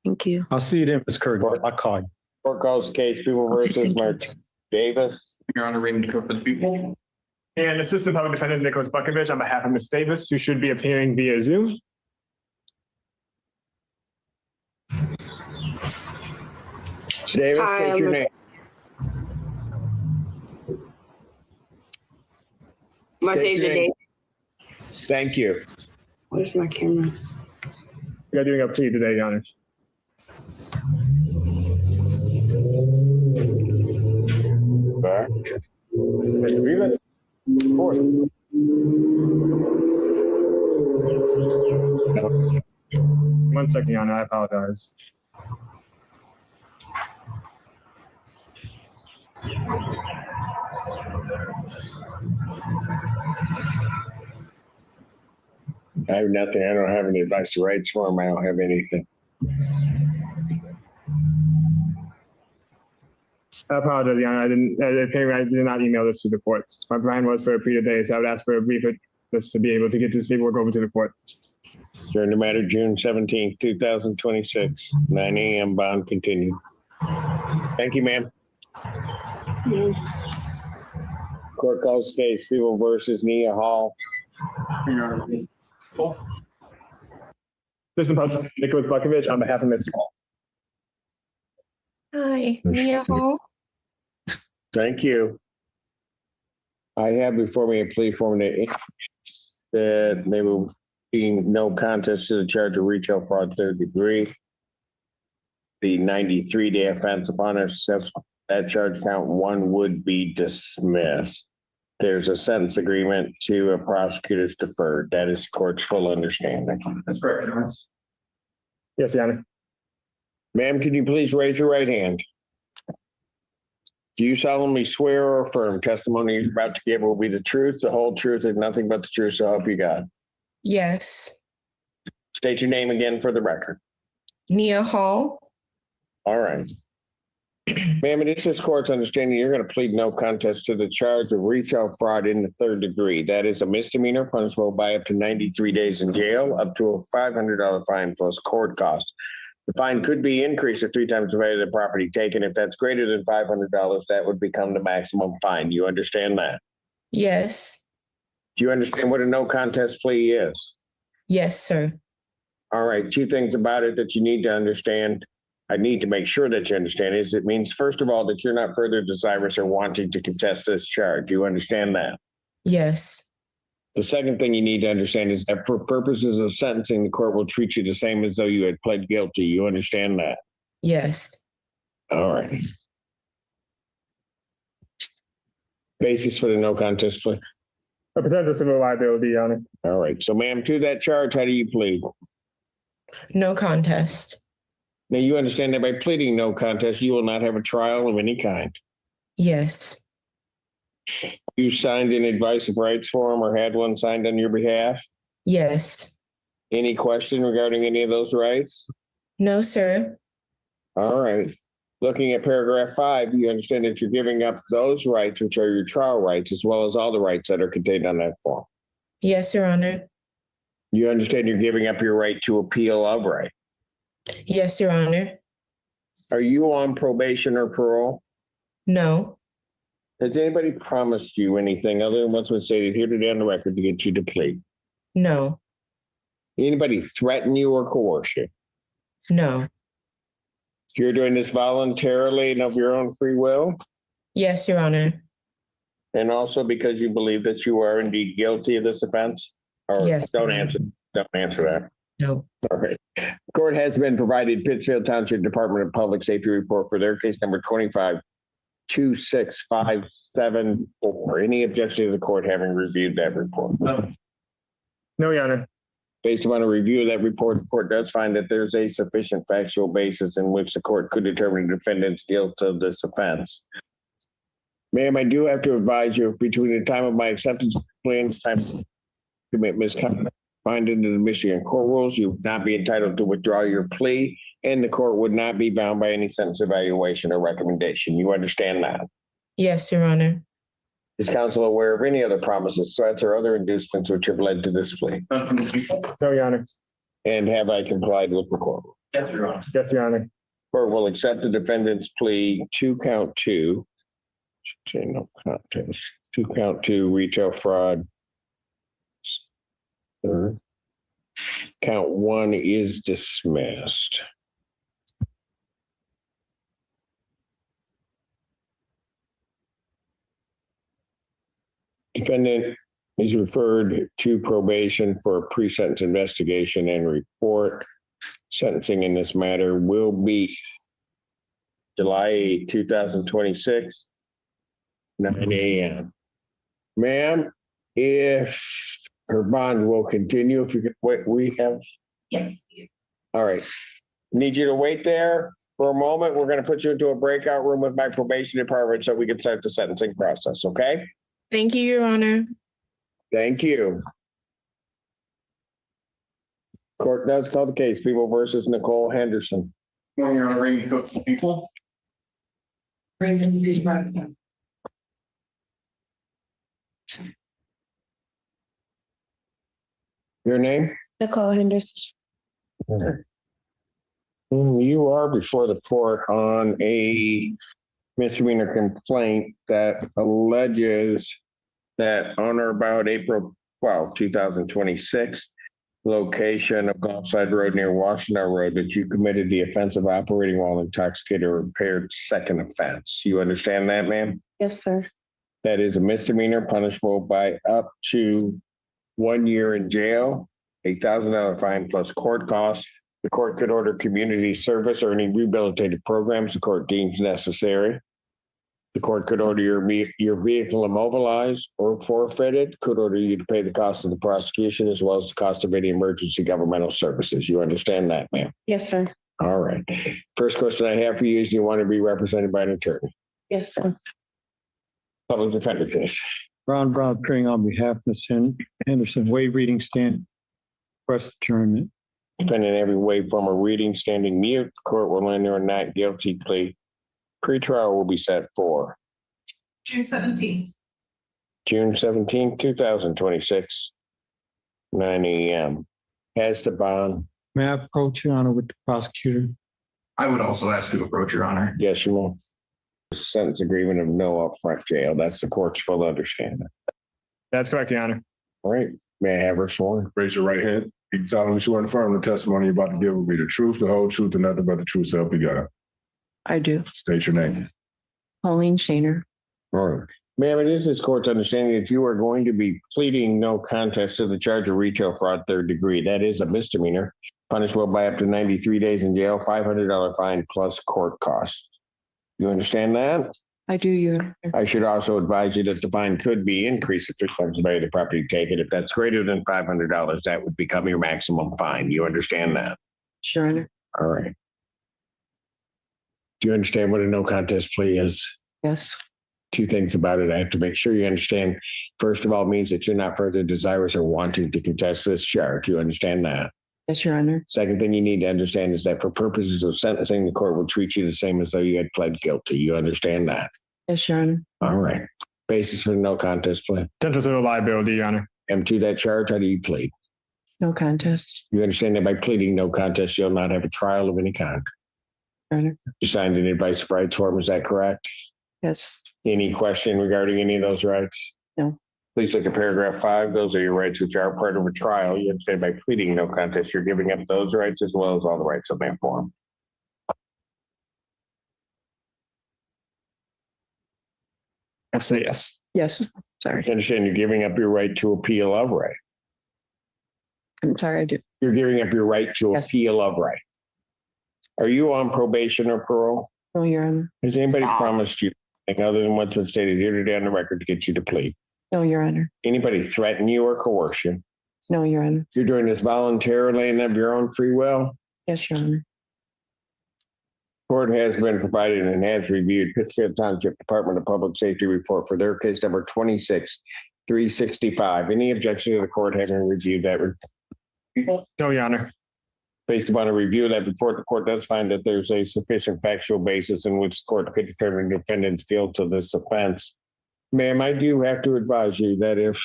Thank you. I'll see you then, Ms. Curtin. I'll call you. Court calls case People versus Mark Davis. Your Honor. Raven Cook with the people. And Assistant Public Defendant Nicholas Buckovich on behalf of Ms. Davis, who should be appearing via Zoom. Davis, Hi, state your name. State your name. Thank you. Where's my camera? We are doing a plea today, Your Honor. Mr. Rivas? Fourth. One second, Your Honor, I apologize. I have nothing. I don't have any advice or rights form. I don't have anything. I apologize, Your Honor. I did not email this to the courts. My plan was for a plea today, so I would ask for a brief just to be able to get this paperwork over to the court. During the matter, June 17th, 2026, 9 a.m. bond continued. Thank you, ma'am. Court calls case People versus Nia Hall. This is Nicholas Bukovich on behalf of Ms. Hall. Hi, Nia Hall. Thank you. I have before me a plea form that indicates that there will be no contest to the charge of retail fraud third degree. The 93-day offense upon a successful that charge count one would be dismissed. There's a sentence agreement to a prosecutor's deferred. That is the court's full understanding. That's correct, Your Honor. Yes, Your Honor. Ma'am, can you please raise your right hand? Do you solemnly swear or affirm testimony you're about to give will be the truth, the whole truth, and nothing but the truth, so help you God? Yes. State your name again for the record. Nia Hall. All right. Ma'am, it is this court's understanding you're going to plead no contest to the charge of retail fraud in the third degree. That is a misdemeanor punishable by up to 93 days in jail, up to a $500 fine plus court cost. The fine could be increased to 3 times the value of the property taken. If that's greater than $500, that would become the maximum fine. Do you understand that? Yes. Do you understand what a no contest plea is? Yes, sir. All right. 2 things about it that you need to understand. I need to make sure that you understand is it means, first of all, that you're not further desirous or wanting to contest this charge. You understand that? Yes. The second thing you need to understand is that for purposes of sentencing, the court will treat you the same as though you had pled guilty. You understand that? Yes. All right. Basis for the no contest plea? A potential civil liability, Your Honor. All right. So, ma'am, to that charge, how do you plead? No contest. Now, you understand that by pleading no contest, you will not have a trial of any kind. Yes. You signed an advice of rights form or had one signed on your behalf? Yes. Any question regarding any of those rights? No, sir. All right. Looking at paragraph 5, you understand that you're giving up those rights, which are your trial rights, as well as all the rights that are contained on that form. Yes, Your Honor. You understand you're giving up your right to appeal of right. Yes, Your Honor. Are you on probation or parole? No. Has anybody promised you anything other than what's been stated here today on the record to get you to plead? No. Anybody threaten you or coerce you? No. You're doing this voluntarily and of your own free will? Yes, Your Honor. And also because you believe that you are indeed guilty of this offense? Or yes. Don't answer that. No. All right. The court has been provided Pittsfield Township Department of Public Safety report for their case number 25-26574. Any objection to the court having reviewed that report? No, Your Honor. Based upon a review of that report, the court does find that there's a sufficient factual basis in which the court could determine the defendant's guilt of this offense. Ma'am, I do have to advise you between the time of my acceptance of the plea and the time to commit misconduct find into the Michigan court rules, you would not be entitled to withdraw your plea, and the court would not be bound by any sentence evaluation or recommendation. You understand that? Yes, Your Honor. Is counsel aware of any other promises, threats, or other inducements which have led to this plea? No, Your Honor. And have I complied with the court? Yes, Your Honor. Yes, Your Honor. Court will accept the defendant's plea to count 2. No contest. To count 2 retail fraud. Count 1 is dismissed. Defendant He's referred to probation for a pre-sentence investigation and report. Sentencing in this matter will be July 8, 2026, 9 a.m. Ma'am, if her bond will continue, if you could wait, we have. Yes. All right. Need you to wait there for a moment. We're going to put you into a breakout room with my probation department so we can start the sentencing process. Okay? Thank you, Your Honor. Thank you. Court does call the case. People versus Nicole Henderson. Morning, Your Honor. Randy Cook, people. Your name? Nicole Henderson. You are before the court on a misdemeanor complaint that alleges that on or about April 12, 2026, location of Gulfside Road near Washington Road, that you committed the offense of operating while intoxicated or impaired, second offense. You understand that, ma'am? Yes, sir. That is a misdemeanor punishable by up to 1 year in jail, $8,000 fine plus court costs. The court could order community service or any rehabilitative programs the court deems necessary. The court could order your vehicle immobilized or forfeited, could order you to pay the cost of the prosecution as well as the cost of any emergency governmental services. You understand that, ma'am? Yes, sir. All right. First question I have for you is, do you want to be represented by an attorney? Yes, sir. Public defender case. Brown appearing on behalf of Ms. Henderson, waive reading stand, request adjournment. Depending every way from a reading standing mute, the court will enter a not guilty plea. Pretrial will be set for June 17th. June 17th, 2026, 9 a.m. Has the bond. May I approach, Your Honor, with the prosecutor? I would also ask to approach, Your Honor. Yes, you will. Sentence agreement of no upfront jail. That's the court's full understanding. That's correct, Your Honor. All right. May I have her sworn? Raise your right hand. You solemnly swear and affirm the testimony you're about to give will be the truth, the whole truth, and nothing but the truth, so help you God. I do. State your name. Pauline Shaner. All right. Ma'am, it is this court's understanding that you are going to be pleading no contest to the charge of retail fraud third degree. That is a misdemeanor, punishable by up to 93 days in jail, $500 fine plus court costs. You understand that? I do, Your Honor. I should also advise you that the fine could be increased if there's value of the property taken. If that's greater than $500, that would become your maximum fine. You understand that? Sure, Honor. All right. Do you understand what a no contest plea is? Yes. Two things about it. I have to make sure you understand. First of all, it means that you're not further desirous or wanting to contest this charge. You understand that? Yes, Your Honor. Second thing you need to understand is that for purposes of sentencing, the court will treat you the same as though you had pled guilty. You understand that? Yes, Your Honor. All right. Basis for no contest plea. Potential liability, Your Honor. And to that charge, how do you plead? No contest. You understand that by pleading no contest, you'll not have a trial of any kind. Your Honor. You signed an advice of rights form. Is that correct? Yes. Any question regarding any of those rights? No. Please look at paragraph 5. Those are your rights which are part of a trial. You understand by pleading no contest, you're giving up those rights as well as all the rights of that form. I say yes. Yes. Sorry. You understand you're giving up your right to appeal of right. I'm sorry, I do. You're giving up your right to appeal of right. Are you on probation or parole? No, Your Honor. Has anybody promised you anything other than what's been stated here today on the record to get you to plead? No, Your Honor. Anybody threaten you or coerce you? No, Your Honor. You're doing this voluntarily and of your own free will? Yes, Your Honor. Court has been provided and has reviewed Pittsfield Township Department of Public Safety report for their case number 26-365. Any objection to the court having reviewed that? No, Your Honor. Based upon a review of that report, the court does find that there's a sufficient factual basis in which the court could determine the defendant's guilt of this offense. Ma'am, I do have to advise you that if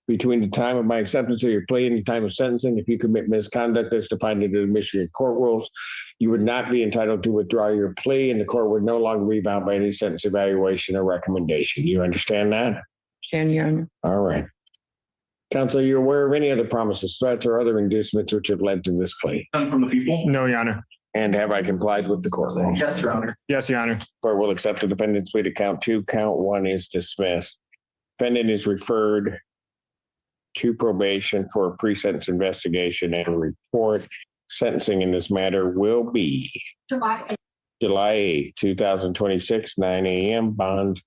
between the time of my acceptance of your plea and the time of sentencing, if you commit misconduct as defined in the Michigan court rules, you would not be entitled to withdraw your plea and the court would no longer be bound by any sentence evaluation or recommendation. You understand that? Understand, Your Honor. All right. Counsel, you're aware of any other promises, threats, or other inducements which have led to this plea? None from the people. No, Your Honor. And have I complied with the court rule? Yes, Your Honor. Yes, Your Honor. Court will accept the defendant's plea to count 2. Count 1 is dismissed. Defendant is referred to probation for a pre-sentence investigation and report. Sentencing in this matter will be July 8th, 2026, 9 a.m. Bond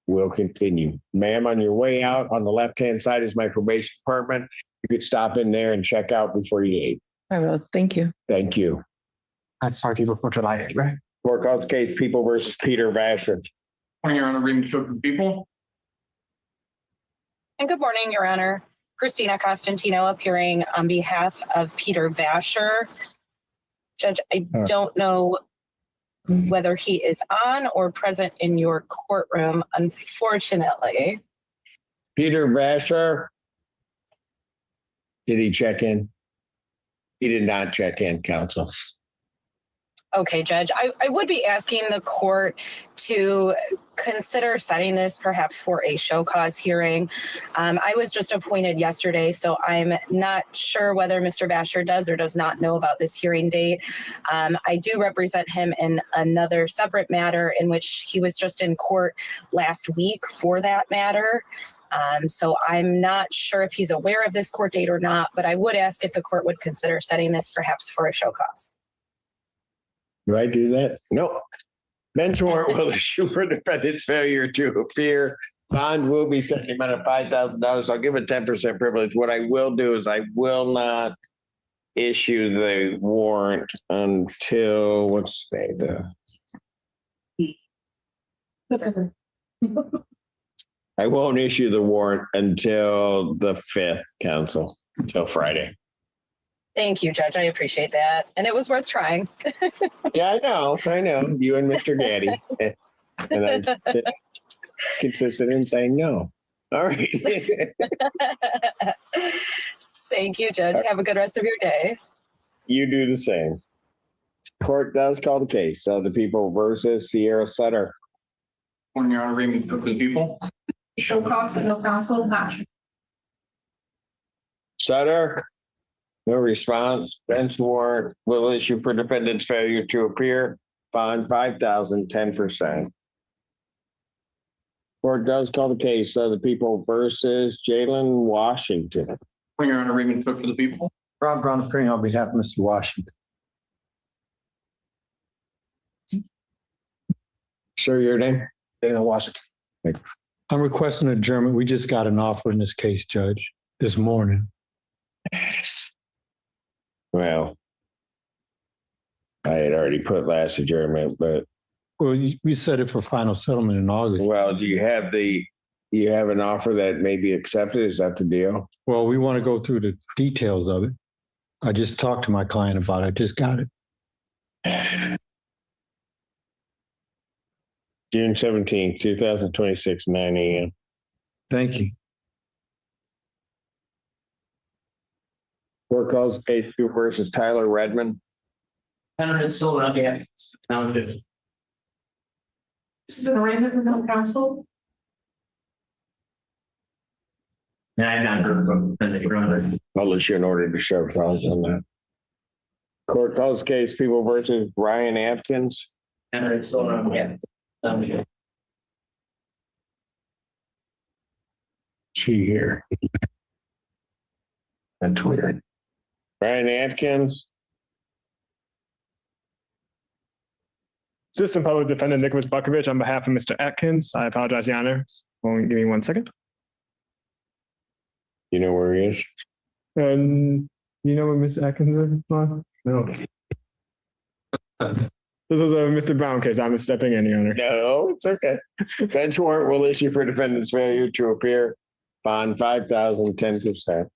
will continue. Ma'am, on your way out, on the left-hand side is my probation department. You could stop in there and check out before you leave. I will. Thank you. Thank you. That's sorry before July 8th, right? Court calls case People versus Peter Vasher. Morning, Your Honor, Raymond Cook for the people. And good morning, Your Honor. Christina Costantino appearing on behalf of Peter Vasher. Judge, I don't know whether he is on or present in your courtroom, unfortunately. Peter Vasher. Did he check in? He did not check in, counsel. Okay, Judge, I would be asking the court to consider setting this perhaps for a show cause hearing. I was just appointed yesterday, so I'm not sure whether Mr. Vasher does or does not know about this hearing date. I do represent him in another separate matter in which he was just in court last week for that matter. So I'm not sure if he's aware of this court date or not, but I would ask if the court would consider setting this perhaps for a show cause. Do I do that? No. Bench warrant will issue for defendant's failure to appear. Bond will be set in the amount of $5,000. I'll give a 10% privilege. What I will do is I will not issue the warrant until, what's the I won't issue the warrant until the 5th, counsel, until Friday. Thank you, Judge. I appreciate that. And it was worth trying. Yeah, I know. You and Mr. Daddy. And I'm consistent in saying no. All right. Thank you, Judge. Have a good rest of your day. You do the same. Court does call the case. So the People versus Sierra Sutter. Morning, Your Honor, Raymond Cook for the people. Show cause and no counsel. Sutter. No response. Bench warrant will issue for defendant's failure to appear. Bond 5,000, 10%. Court does call the case of the People versus Jalen Washington. Morning, Your Honor, Raymond Cook for the people. Rob Brown appearing on behalf of Mr. Washington. Sir, your name? Jalen Washington. I'm requesting adjournment. We just got an offer in this case, Judge, this morning. Well, I had already put last adjournment, but. Well, we set it for final settlement in August. Well, do you have an offer that may be accepted? Is that the deal? Well, we want to go through the details of it. I just talked to my client about it. I just got it. June 17th, 2026, 9 a.m. Thank you. Court calls case 2 versus Tyler Redmond. This is an arraignment with no counsel. Yeah, I've not heard from the I'll issue an order to show cause on that. Court calls case People versus Ryan Atkins. She here. That's weird. Ryan Atkins. Assistant Public Defendant Nicholas Bukovich on behalf of Mr. Atkins. I apologize, Your Honor. Give me 1 second. You know where he is? You know where Mr. Atkins is? No. This is a Mr. Brown case. I'm stepping in, Your Honor. No, it's okay. Bench warrant will issue for defendant's failure to appear. Bond 5,000, 10%.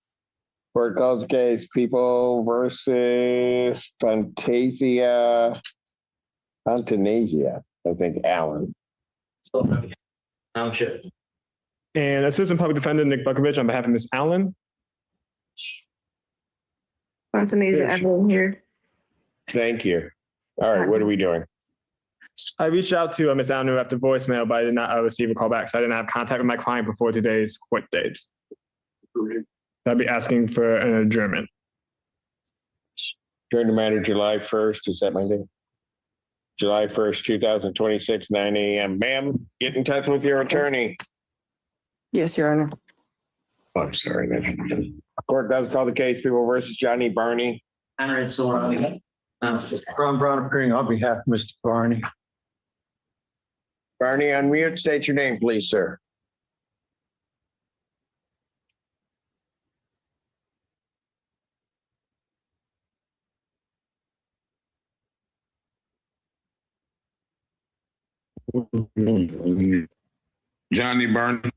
Court calls case People versus Fantasia, I think Allen. Township. And Assistant Public Defendant Nick Bukovich on behalf of Ms. Allen. Fantasia Allen here. Thank you. All right, what are we doing? I reached out to Ms. Allen who left a voicemail, but I did not receive a call back, so I didn't have contact with my client before today's court date. I'll be asking for an adjournment. During the matter July 1st, is that my name? July 1st, 2026, 9 a.m. Ma'am, get in touch with your attorney. Yes, Your Honor. I'm sorry, man. Court does call the case People versus Johnny Barney. Henry Silver on behalf. Ron Brown appearing on behalf of Mr. Barney. Barney, unmute, state your name, please, sir. Johnny Barney.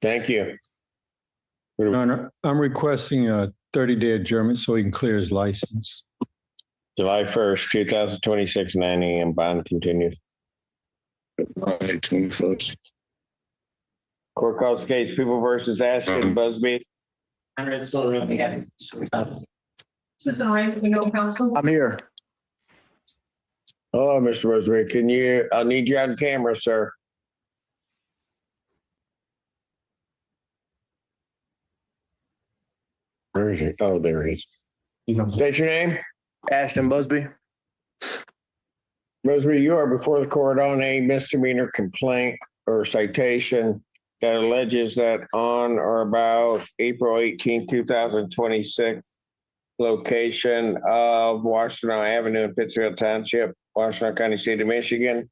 Thank you. Your Honor, I'm requesting a 30-day adjournment so he can clear his license. July 1st, 2026, 9 a.m. Bond continues. July 21st. Court calls case People versus Ashton Busby. Henry Silver on behalf. Susan Ryan, we know counsel. I'm here. Oh, Mr. Busby, I'll need you on camera, sir. Where is he? Oh, there he is. State your name. Ashton Busby. Busby, you are before the court on a misdemeanor complaint or citation that alleges that on or about April 18, 2026, location of Washington Avenue in Pittsfield Township, Washington County, State of Michigan,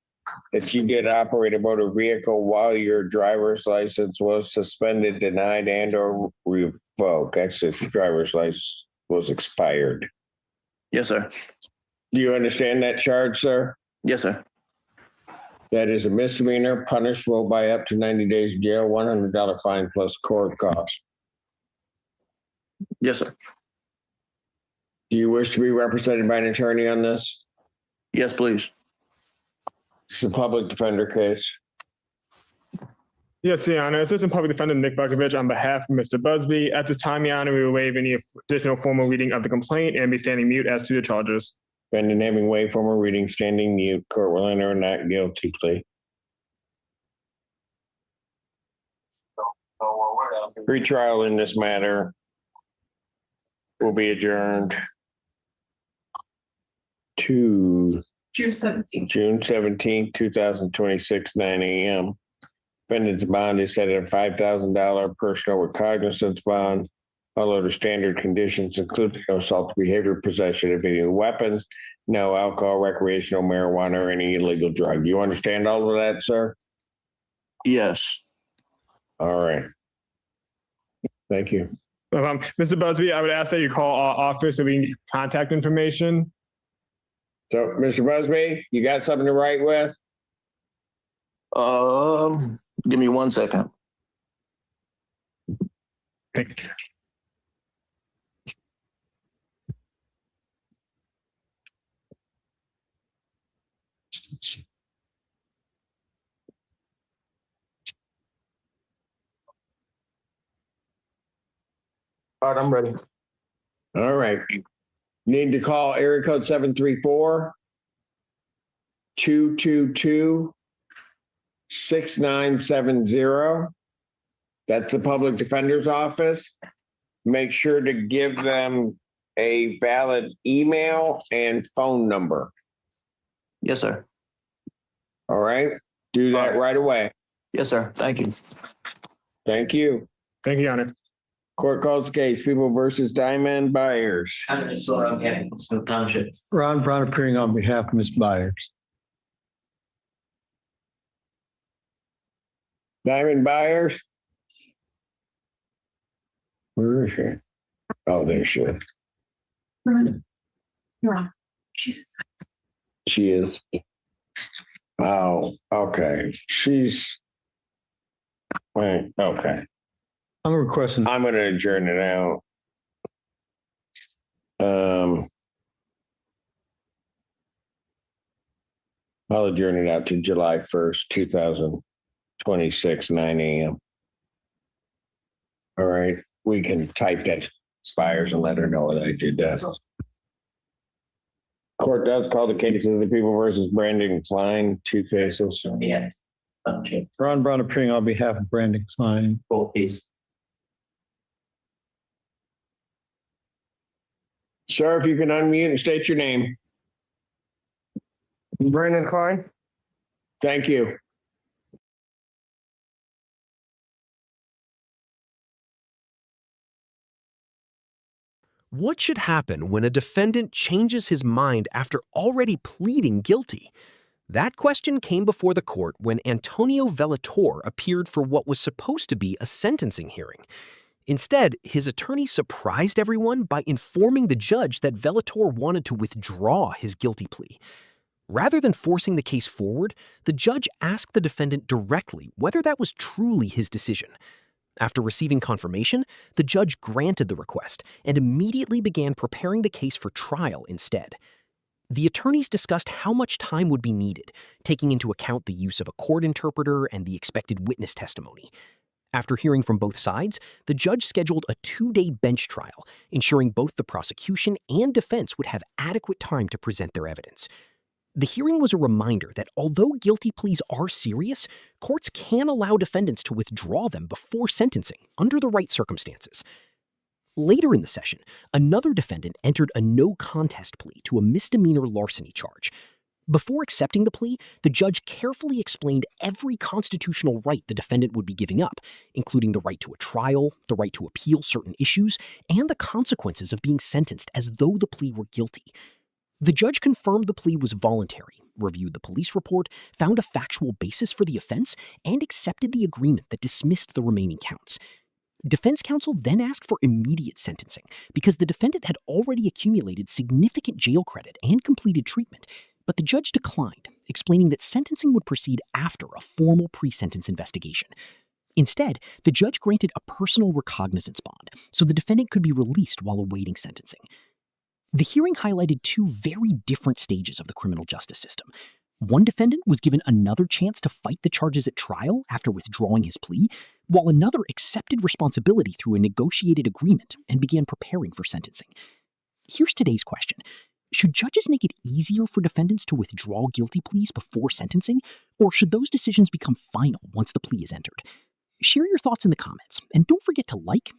that you did operate a motor vehicle while your driver's license was suspended, denied, and or revoked. Actually, the driver's license was expired. Yes, sir. Do you understand that charge, sir? Yes, sir. That is a misdemeanor, punishable by up to 90 days jail, $100 fine plus court costs. Yes, sir. Do you wish to be represented by an attorney on this? Yes, please. It's a public defender case. Yes, Your Honor. Assistant Public Defender Nick Bukovich on behalf of Mr. Busby. At this time, Your Honor, we will waive any additional formal reading of the complaint and be standing mute as to the charges. Defendant having waived formal reading, standing mute. Court will enter a not guilty plea. Retrial in this matter will be adjourned to June 17th. June 17th, 2026, 9 a.m. Defendant's bond is set at a $5,000 personal recognizance bond. All other standard conditions, including no assault behavior, possession of any weapons, no alcohol, recreational marijuana, or any illegal drug. You understand all of that, sir? Yes. All right. Thank you. Mr. Busby, I would ask that you call our office so we can get contact information. So, Mr. Busby, you got something to write with? Give me 1 second. Thank you. All right, I'm ready. All right. Need to call area code 734-222-6970. That's the public defender's office. Make sure to give them a valid email and phone number. Yes, sir. All right. Do that right away. Yes, sir. Thank you. Thank you. Thank you, Your Honor. Court calls case People versus Diamond Byers. Henry Silver on behalf of Smith Township. Ron Brown appearing on behalf of Ms. Byers. Diamond Byers. Where is she? Oh, there she is. You're on. She's She is. Oh, okay. She's. Wait, okay. I'm requesting. I'm going to adjourn it out. I'll adjourn it out to July 1st, 2026, 9 a.m. All right. We can type that expires and let her know that I did that. Court does call the case of the People versus Brandon Klein, 2 cases. Yes. Ron Brown appearing on behalf of Brandon Klein. Both cases. Sir, if you can unmute and state your name. Brandon Klein. Thank you. What should happen when a defendant changes his mind after already pleading guilty? That question came before the court when Antonio Vellator appeared for what was supposed to be a sentencing hearing. Instead, his attorney surprised everyone by informing the judge that Vellator wanted to withdraw his guilty plea. Rather than forcing the case forward, the judge asked the defendant directly whether that was truly his decision. After receiving confirmation, the judge granted the request and immediately began preparing the case for trial instead. The attorneys discussed how much time would be needed, taking into account the use of a court interpreter and the expected witness testimony. After hearing from both sides, the judge scheduled a 2-day bench trial, ensuring both the prosecution and defense would have adequate time to present their evidence. The hearing was a reminder that although guilty pleas are serious, courts can allow defendants to withdraw them before sentencing under the right circumstances. Later in the session, another defendant entered a no contest plea to a misdemeanor larceny charge. Before accepting the plea, the judge carefully explained every constitutional right the defendant would be giving up, including the right to a trial, the right to appeal certain issues, and the consequences of being sentenced as though the plea were guilty. The judge confirmed the plea was voluntary, reviewed the police report, found a factual basis for the offense, and accepted the agreement that dismissed the remaining counts. Defense counsel then asked for immediate sentencing because the defendant had already accumulated significant jail credit and completed treatment, but the judge declined, explaining that sentencing would proceed after a formal pre-sentence investigation. Instead, the judge granted a personal recognizance bond so the defendant could be released while awaiting sentencing. The hearing highlighted two very different stages of the criminal justice system. One defendant was given another chance to fight the charges at trial after withdrawing his plea, while another accepted responsibility through a negotiated agreement and began preparing for sentencing. Here's today's question. Should judges make it easier for defendants to withdraw guilty pleas before sentencing, or should those decisions become final once the plea is entered? Share your thoughts in the comments, and don't forget to like,